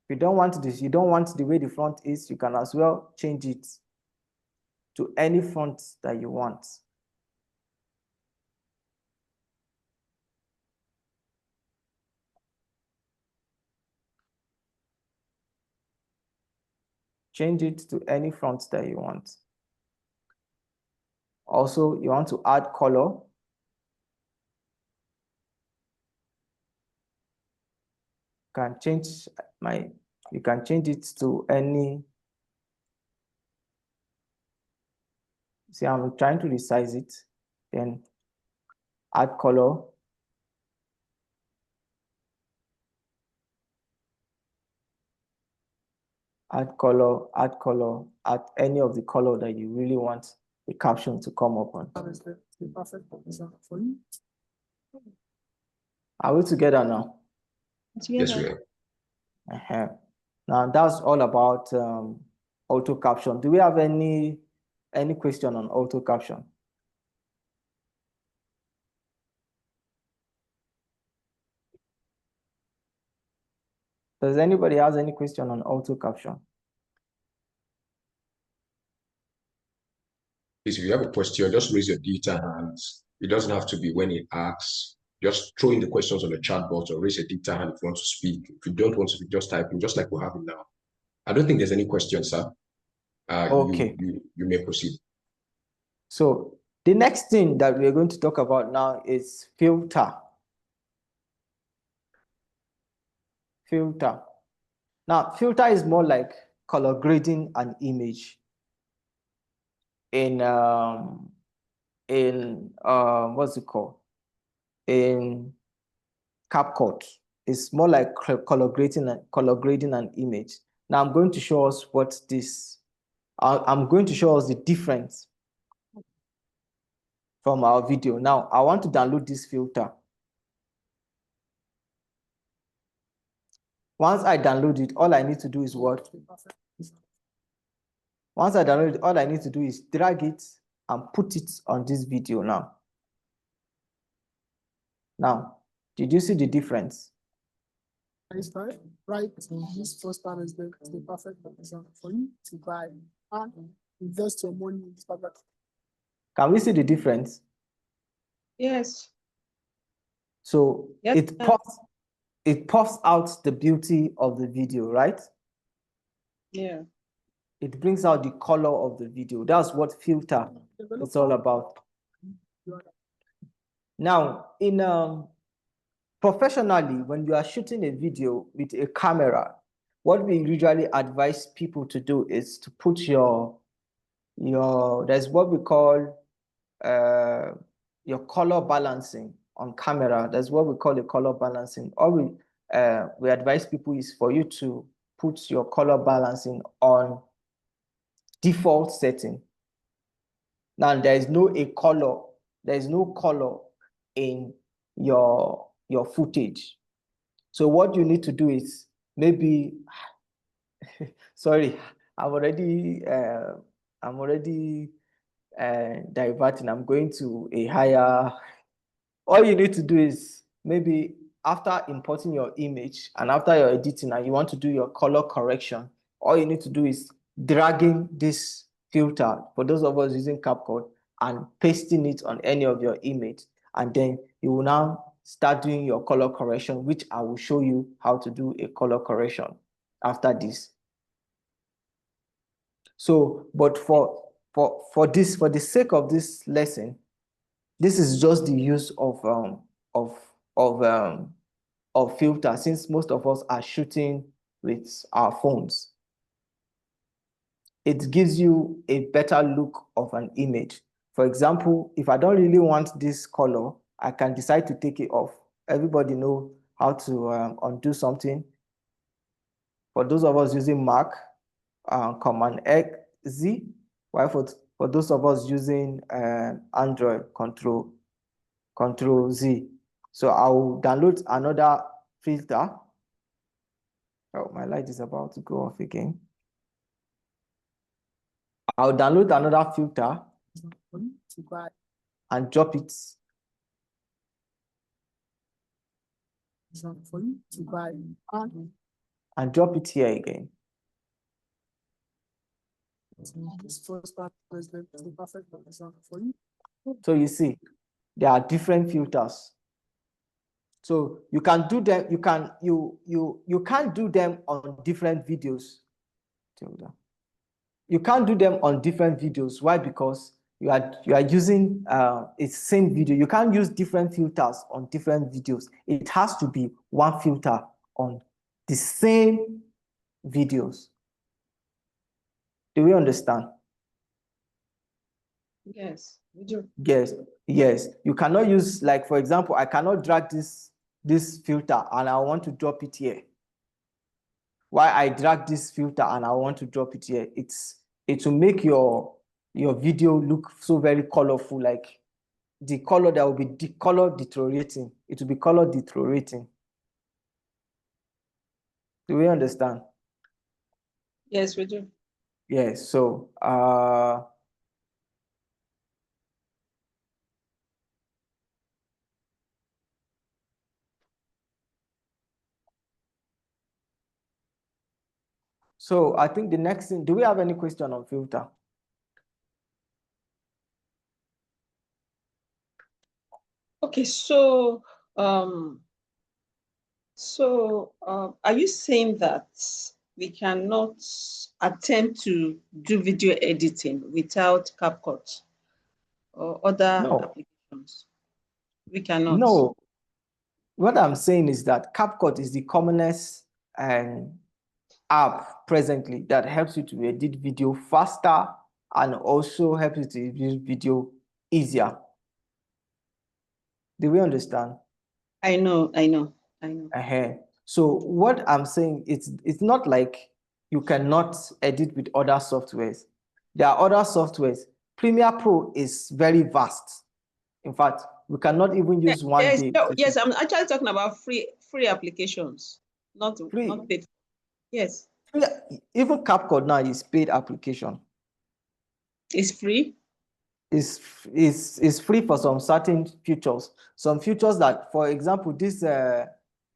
Speaker 4: If you don't want this, you don't want the way the front is, you can as well change it to any font that you want. Change it to any font that you want. Also, you want to add color. Can change you can change it to any. See, I'm trying to resize it, then add color. Add color, add any of the color that you really want the caption to come up on.
Speaker 5: That is the perfect position for you.
Speaker 4: Are we together now?
Speaker 3: Yes, we are.
Speaker 4: Now that's all about auto caption. Do we have any question on auto caption? Does anybody have any question on auto caption?
Speaker 3: Please, if you have a question, just raise your digital hands. It doesn't have to be when it asks. Just throw in the questions on the chat box or raise your digital hand if you want to speak. If you don't want to speak, just type in, just like we have it now. I don't think there's any questions, sir.
Speaker 4: Okay.
Speaker 3: You may proceed.
Speaker 4: So the next thing that we're going to talk about now is filter. Filter. Now, filter is more like color grading an image in what's it called? In CapCut. It's more like color grading an image. Now I'm going to show us what this. I'm going to show us the difference from our video. Now I want to download this filter. Once I download it, all I need to do is what? Once I download it, all I need to do is drag it and put it on this video now. Now, did you see the difference?
Speaker 5: Right, this first time is the perfect position for you to buy and invest your money in this product.
Speaker 4: Can we see the difference?
Speaker 2: Yes.
Speaker 4: So
Speaker 2: Yes,
Speaker 4: it pops out the beauty of the video, right?
Speaker 2: Yeah.
Speaker 4: It brings out the color of the video. That's what filter is all about. Now, professionally, when you are shooting a video with a camera, what we usually advise people to do is to put there's what we call your color balancing on camera. That's what we call a color balancing. All we advise people is for you to put your color balancing on default setting. Now there is no color in your footage. So what you need to do is maybe sorry, I'm already diverting. I'm going to a higher. All you need to do is maybe after importing your image and after your editing and you want to do your color correction, all you need to do is dragging this filter for those of us using CapCut and pasting it on any of your image, and then you will now start doing your color correction, which I will show you how to do a color correction after this. So, but for the sake of this lesson, this is just the use of filter, since most of us are shooting with our phones. It gives you a better look of an image. For example, if I don't really want this color, I can decide to take it off. Everybody know how to undo something. For those of us using Mac, Command Z, while for those of us using Android, Control Z. So I'll download another filter. Oh, my light is about to go off again. I'll download another filter and drop it. And drop it here again. So you see, there are different filters. So you can do them. You can't do them on different videos. You can't do them on different videos. Why? Because you are using a same video. You can't use different filters on different videos. It has to be one filter on the same videos. Do we understand?
Speaker 2: Yes, we do.
Speaker 4: Yes, yes. You cannot use, like, for example, I cannot drag this filter and I want to drop it here. Why I drag this filter and I want to drop it here? It will make your video look so very colorful, like the color, there will be the color deteriorating. It will be color deteriorating. Do we understand?
Speaker 2: Yes, we do.
Speaker 4: Yes, so so I think the next thing, do we have any question on filter?
Speaker 2: Okay, so are you saying that we cannot attempt to do video editing without CapCut or other
Speaker 4: No.
Speaker 2: applications? We cannot.
Speaker 4: No. What I'm saying is that CapCut is the commonest app presently that helps you to edit video faster and also helps you to edit video easier. Do we understand?
Speaker 2: I know.
Speaker 4: So what I'm saying, it's not like you cannot edit with other softwares. There are other softwares. Premiere Pro is very vast. In fact, we cannot even use one day.
Speaker 2: Yes, I'm actually talking about free applications, not
Speaker 4: Free.
Speaker 2: not paid. Yes.
Speaker 4: Even CapCut now is paid application.
Speaker 2: It's free?
Speaker 4: Is free for some certain features. Some features that, for example,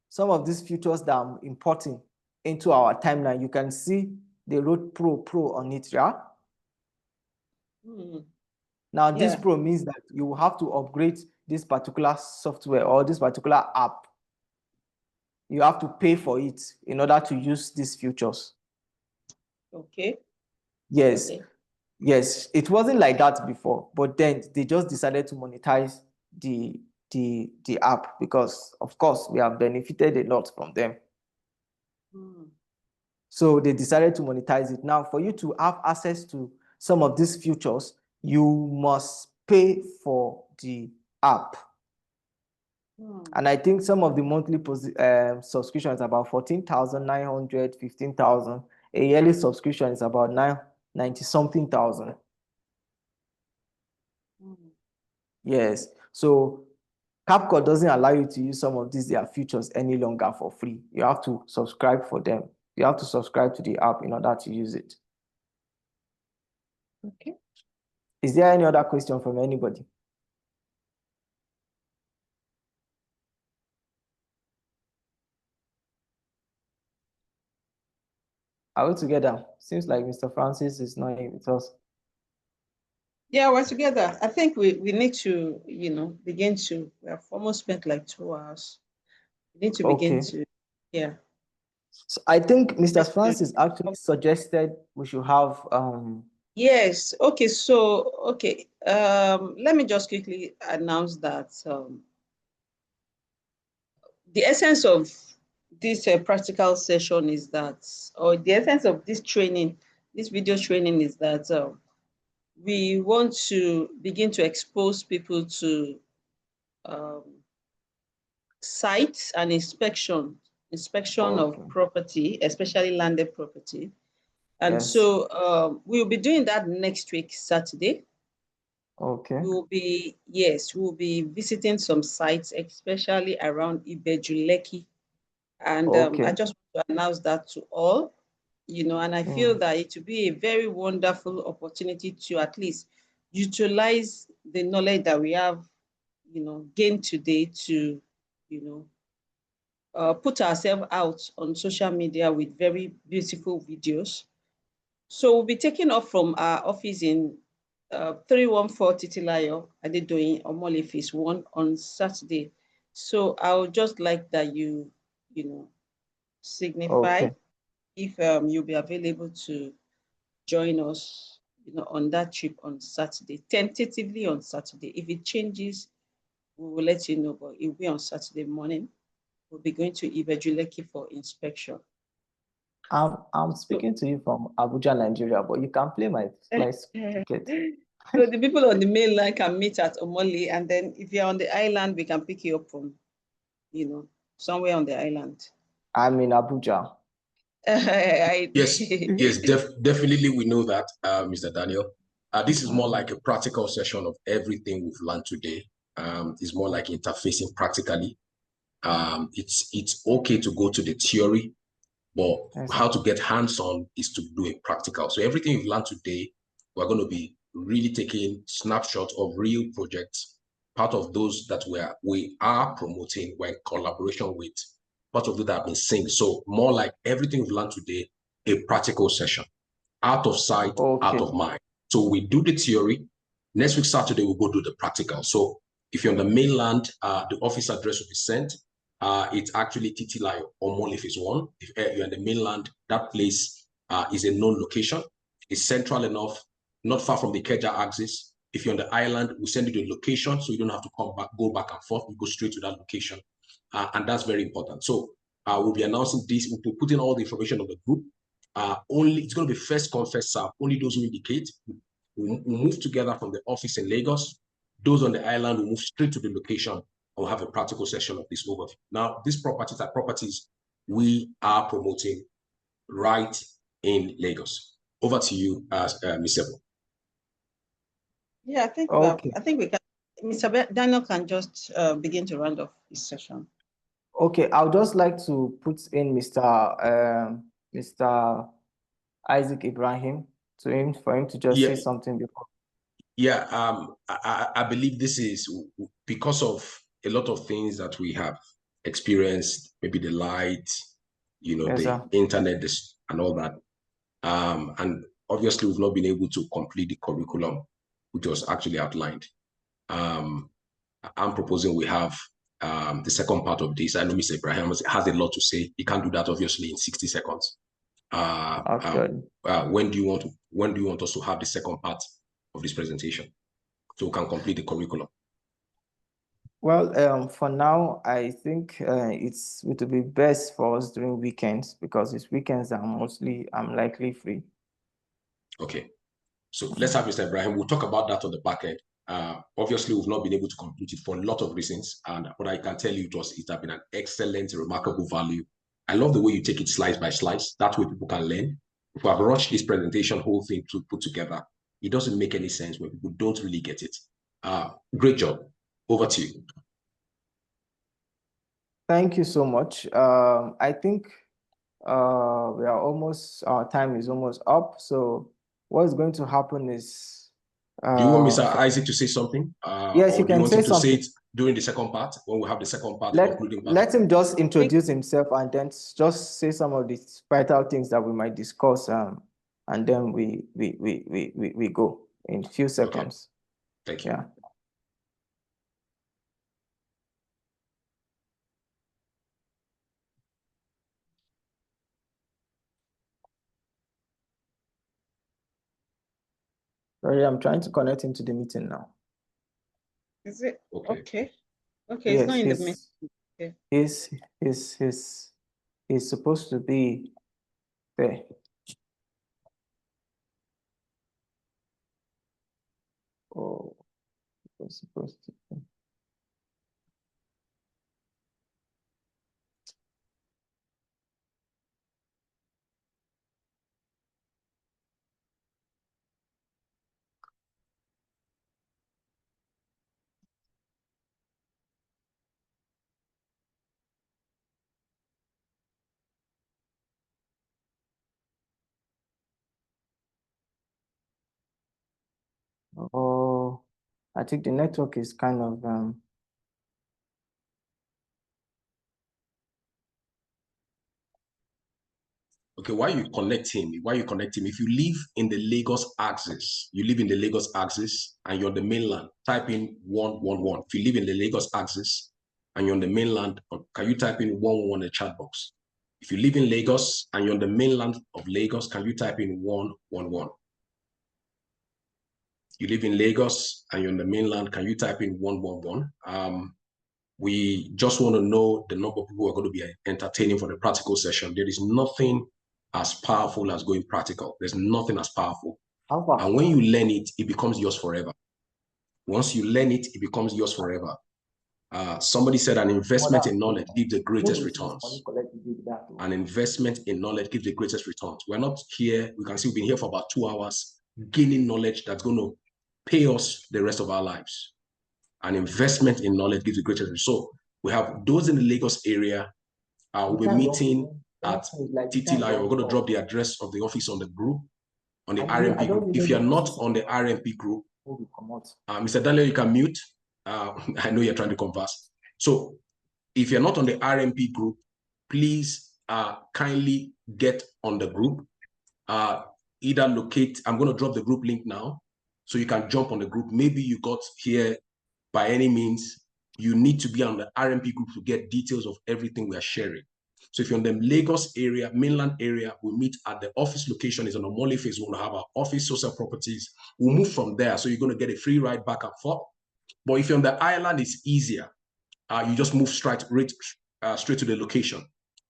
Speaker 4: some of these features that I'm importing into our timeline, you can see they wrote Pro on it, yeah? Now, this Pro means that you will have to upgrade this particular software or this particular app. You have to pay for it in order to use these features.
Speaker 2: Okay.
Speaker 4: Yes.
Speaker 2: Okay.
Speaker 4: Yes, it wasn't like that before, but then they just decided to monetize the app because, of course, we have benefited a lot from them. So they decided to monetize it. Now, for you to have access to some of these features, you must pay for the app. And I think some of the monthly subscription is about 14,900, 15,000. A yearly subscription is about 90-something thousand. Yes. So CapCut doesn't allow you to use some of their features any longer for free. You have to subscribe for them. You have to subscribe to the app in order to use it.
Speaker 2: Okay.
Speaker 4: Is there any other question from anybody? Are we together? Seems like Mr. Francis is not here with us.
Speaker 2: Yeah, we're together. I think we need to, begin to, we have almost spent like 2 hours. We need to begin to, yeah.
Speaker 4: So I think Mr. Francis actually suggested we should have
Speaker 2: Yes. Okay. So, okay. Let me just quickly announce that the essence of this practical session is that, or the essence of this training, this video training is that we want to begin to expose people to sites and inspection of property, especially landed property. And so we'll be doing that next week, Saturday.
Speaker 4: Okay.
Speaker 2: We'll be visiting some sites, especially around Ibeju-Lekki. And I just want to announce that to all, and I feel that it will be a very wonderful opportunity to at least utilize the knowledge that we have, gained today to, put ourselves out on social media with very beautiful videos. So we'll be taking off from our office in 314 Titilayo Adedoyin Omole Phase 1 on Saturday. So I would just like that you signify if you'll be available to join us, on that trip on Saturday, tentatively on Saturday. If it changes, we will let you know, but it will be on Saturday morning. will be going to Ibejuleki for inspection.
Speaker 4: I'm speaking to you from Abuja, Nigeria, but you can play my flight ticket.
Speaker 2: So the people on the mainland can meet at Omoli, and then if you're on the island, we can pick you up from, somewhere on the island.
Speaker 4: I'm in Abuja.
Speaker 3: Yes, yes, definitely we know that, Mr. Daniel. This is more like a practical session of everything we've learned today. It's more like interfacing practically. It's okay to go to the theory, but how to get hands-on is to do it practical. So everything you've learned today, we're going to be really taking snapshots of real projects, part of those that we are promoting, we're in collaboration with, part of that have been synced. So more like everything we've learned today, a practical session, out of sight, out of mind. So we do the theory. Next week, Saturday, we'll go do the practical. So if you're on the mainland, the office address will be sent. It's actually Titilayo or Omoli Phase 1. If you're in the mainland, that place is a known location. It's central enough, not far from the Ikeja axis. If you're on the island, we send you the location so you don't have to go back and forth. You go straight to that location. And that's very important. So we'll be announcing this. We'll be putting all the information on the group. It's going to be first come, first serve. Only those who indicate. We'll move together from the office in Lagos. Those on the island will move straight to the location and we'll have a practical session of this overview. Now, these properties are properties we are promoting right in Lagos. Over to you, Ms. Sebo.
Speaker 2: Yeah, I think we can. Mr. Daniel can just begin to round off this session.
Speaker 4: Okay, I would just like to put in Mr. Isaac Ibrahim for him to just say something before.
Speaker 3: Yeah, I believe this is because of a lot of things that we have experienced, maybe the light, the internet and all that. And obviously we've not been able to complete the curriculum, which was actually outlined. I'm proposing we have the second part of this. I know Mr. Ibrahim has a lot to say. He can't do that obviously in 60 seconds. When do you want us to have the second part of this presentation so we can complete the curriculum?
Speaker 4: Well, for now, I think it will be best for us during weekends because it's weekends I'm likely free. Okay.
Speaker 3: So let's have Mr. Ibrahim. We'll talk about that on the back end. Obviously, we've not been able to complete it for a lot of reasons. But I can tell you it has been an excellent, remarkable value. I love the way you take it slice by slice. That way people can learn. If we have rushed this presentation whole thing to put together, it doesn't make any sense when people don't really get it. Great job. Over to you.
Speaker 4: Thank you so much. I think our time is almost up. So what's going to happen is...
Speaker 3: do you want Mr. Isaac to say something?
Speaker 4: Yes, he can say something.
Speaker 3: Say it during the second part, when we have the second part.
Speaker 4: Let him just introduce himself and then just say some of the vital things that we might discuss, and then we go in a few seconds.
Speaker 3: Okay. Thank you.
Speaker 4: Yeah. Sorry, I'm trying to connect into the meeting now.
Speaker 2: Is it okay? Okay,
Speaker 4: yes,
Speaker 2: it's not in the meeting. Okay.
Speaker 4: He's supposed to be there. Oh, was supposed to be. Oh, I think the network is kind of
Speaker 3: Okay, why you connect him? If you live in the Lagos axis, and you're on the mainland, type in 111. If you live in the Lagos axis and you're on the mainland, can you type in 111 in the chat box? If you live in Lagos and you're on the mainland of Lagos, can you type in 111? You live in Lagos and you're on the mainland, can you type in 111? We just want to know the number of people who are going to be entertaining for the practical session. There is nothing as powerful as going practical. There's nothing as powerful. And when you learn it, it becomes yours forever. Once you learn it, it becomes yours forever. Somebody said an investment in knowledge gives the greatest returns. An investment in knowledge gives the greatest returns. We're not here, we can see we've been here for about 2 hours, gaining knowledge that's going to pay us the rest of our lives. An investment in knowledge gives the greatest returns. So we have those in the Lagos area. We'll be meeting at Titilayo. We're going to drop the address of the office on the group, on the RMP group. If you're not on the RMP group, Mr. Daniel, you can mute. I know you're trying to converse. So if you're not on the RMP group, please kindly get on the group. Either locate, I'm going to drop the group link now, so you can jump on the group. Maybe you got here by any means. You need to be on the RMP group to get details of everything we are sharing. So if you're in the Lagos area, mainland area, we'll meet at the office location is on the Mole phase. We'll have our office, social properties. We'll move from there. So you're going to get a free ride back and forth. But if you're on the island, it's easier. You just move straight to the location.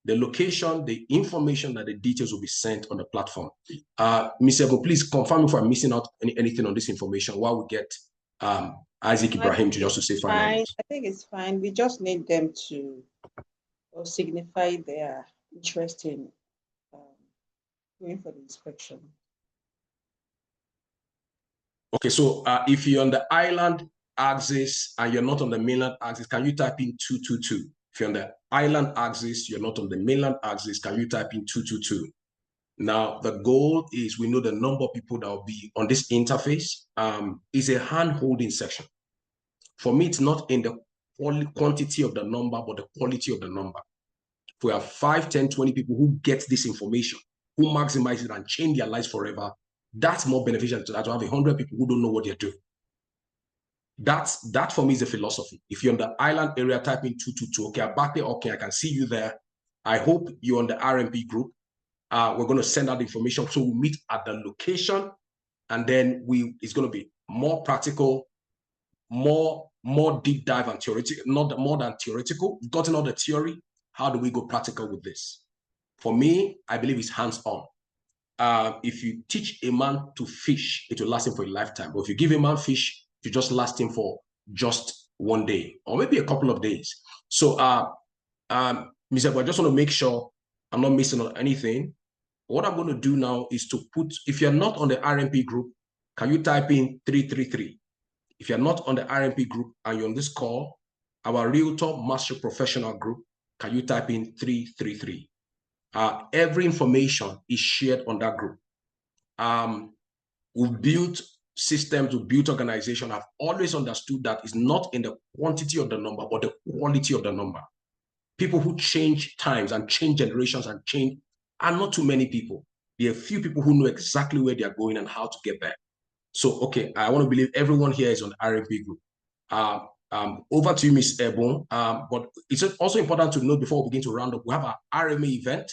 Speaker 3: The location, the information, that the details will be sent on the platform. Ms. Ebo, please confirm if I'm missing out anything on this information while we get Isaac Ibrahim to just to say finally.
Speaker 7: I think it's fine. We just need them to signify their interest in going for the inspection.
Speaker 3: Okay, so if you're on the island axis and you're not on the mainland axis, can you type in 222? If you're on the island axis, you're not on the mainland axis, can you type in 222? Now, the goal is we know the number of people that will be on this interface is a hand-holding section. For me, it's not in the quantity of the number, but the quality of the number. If we have 5, 10, 20 people who get this information, who maximize it and change their lives forever, that's more beneficial to have 100 people who don't know what they're doing. That for me is a philosophy. If you're on the island area, type in 222. Okay, I'm back there. Okay, I can see you there. I hope you're on the RMP group. We're going to send out the information. So we'll meet at the location, and then it's going to be more practical, more deep dive and theoretical, not more than theoretical. We've gotten all the theory. How do we go practical with this? For me, I believe it's hands-on. If you teach a man to fish, it will last him for a lifetime. But if you give a man fish, you just last him for just one day or maybe a couple of days. So, Mr. I just want to make sure I'm not missing on anything. What I'm going to do now is to put, if you're not on the RMP group, can you type in 333? If you're not on the RMP group and you're on this call, our Realtor Master Professional group, can you type in 333? Every information is shared on that group. We've built systems, we've built organization. I've always understood that it's not in the quantity of the number, but the quality of the number. People who change times and change generations and change are not too many people. There are few people who know exactly where they're going and how to get there. So, okay, I want to believe everyone here is on the RMP group. Over to you, Ms. Ebon. But it's also important to note before we begin to round up, we have our RMA event.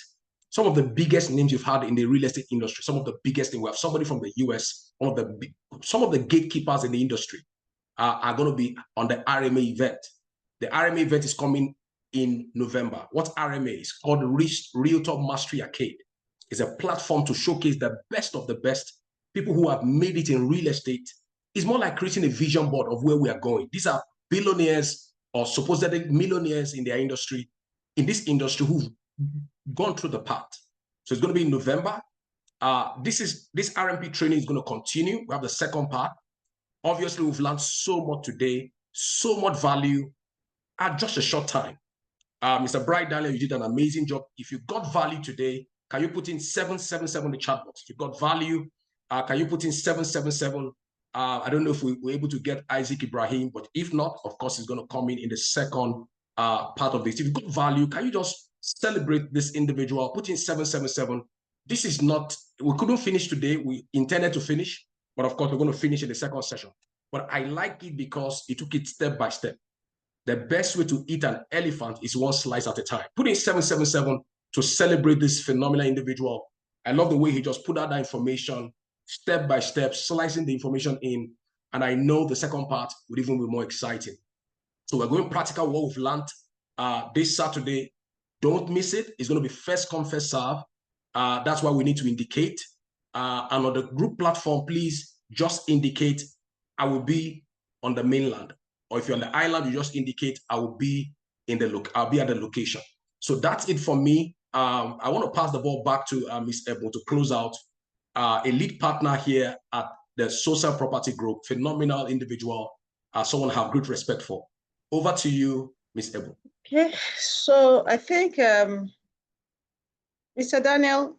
Speaker 3: Some of the biggest names you've had in the real estate industry, some of the biggest things. We have somebody from the US, some of the gatekeepers in the industry are going to be on the RMA event. The RMA event is coming in November. What RMA is called Realtor Mastery Arcade. It's a platform to showcase the best of the best people who have made it in real estate. It's more like creating a vision board of where we are going. These are billionaires or supposedly millionaires in their industry, in this industry, who've gone through the path. So it's going to be in November. This RMP training is going to continue. We have the second part. Obviously, we've learned so much today, so much value at just a short time. Mr. Bright Daniel, you did an amazing job. If you got value today, can you put in 777 in the chat box? If you got value, can you put in 777? I don't know if we were able to get Isaac Ibrahim, but if not, of course, it's going to come in the second part of this. If you got value, can you just celebrate this individual? Put in 777. This is not, we couldn't finish today. We intended to finish, but of course, we're going to finish in the second session. But I like it because it took it step by step. The best way to eat an elephant is one slice at a time. Put in 777 to celebrate this phenomenal individual. I love the way he just put out that information step by step, slicing the information in. And I know the second part would even be more exciting. So we're going practical what we've learned this Saturday. Don't miss it. It's going to be first come, first serve. That's why we need to indicate. And on the group platform, please just indicate I will be on the mainland. Or if you're on the island, you just indicate I will be I'll be at the location. So that's it for me. I want to pass the ball back to Ms. Ebo to close out. A lead partner here at the Social Property Group, phenomenal individual, someone I have great respect for. Over to you, Ms. Ebo.
Speaker 7: Okay, so I think Mr. Daniel,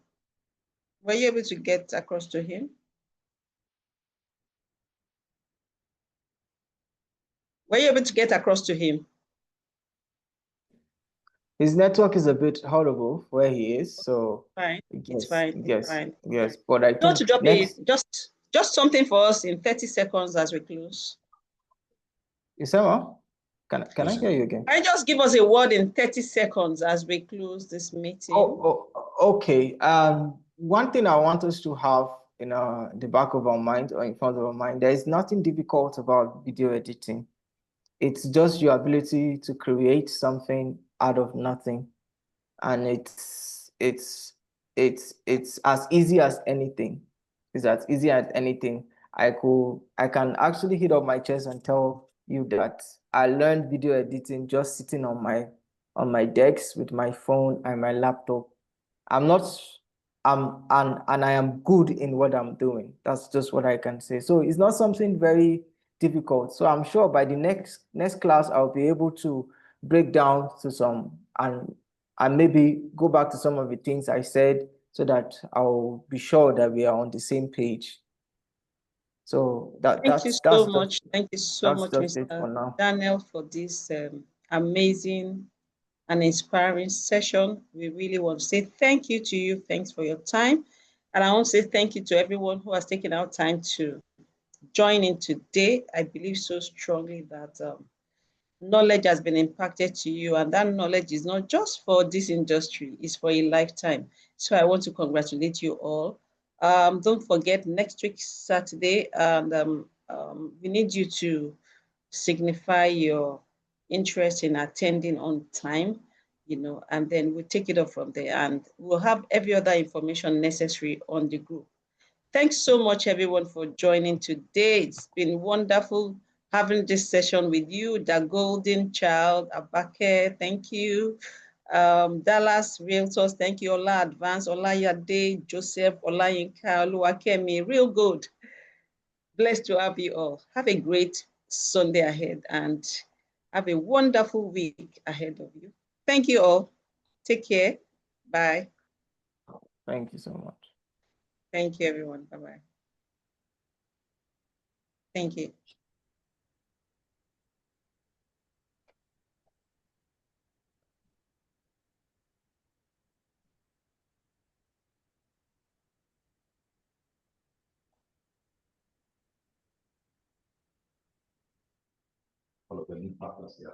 Speaker 7: were you able to get across to him? Were you able to get across to him?
Speaker 4: His network is a bit horrible where he is, so
Speaker 7: Fine,
Speaker 4: yes,
Speaker 7: it's fine,
Speaker 4: yes,
Speaker 7: it's fine.
Speaker 4: yes. But I
Speaker 7: Not to
Speaker 4: think
Speaker 7: drop
Speaker 4: next,
Speaker 7: just something for us in 30 seconds as we close.
Speaker 4: Isama, can I hear you again?
Speaker 7: I just give us a word in 30 seconds as we close this meeting.
Speaker 4: Okay. One thing I want us to have in the back of our mind or in front of our mind, there is nothing difficult about video editing. It's just your ability to create something out of nothing, and it's as easy as anything. It's as easy as anything. I can actually hit up my chest and tell you that I learned video editing just sitting on my desk with my phone and my laptop. And I am good in what I'm doing. That's just what I can say. So it's not something very difficult. So I'm sure by the next class, I'll be able to break down to some and maybe go back to some of the things I said so that I'll be sure that we are on the same page. So
Speaker 7: Thank you so much. Thank you so much, Mr. Daniel, for this amazing and inspiring session. We really want to say thank you to you. Thanks for your time. And I want to say thank you to everyone who has taken out time to join in today. I believe so strongly that knowledge has been impacted to you, and that knowledge is not just for this industry, it's for a lifetime. So I want to congratulate you all. Don't forget next week, Saturday, and we need you to signify your interest in attending on time, and then we'll take it up from there, and we'll have every other information necessary on the group. Thanks so much, everyone, for joining today. It's been wonderful having this session with you, the golden child, Abake, thank you. Dallas Realtors, thank you. Ola Advance, Ola Yade, Joseph, Ola Yinka, Oluwakemi, real good. Blessed to have you all. Have a great Sunday ahead and have a wonderful week ahead of you. Thank you all. Take care. Bye.
Speaker 4: Thank you so much.
Speaker 7: Thank you, everyone. Bye-bye. Thank you.
Speaker 3: All of the new partners here.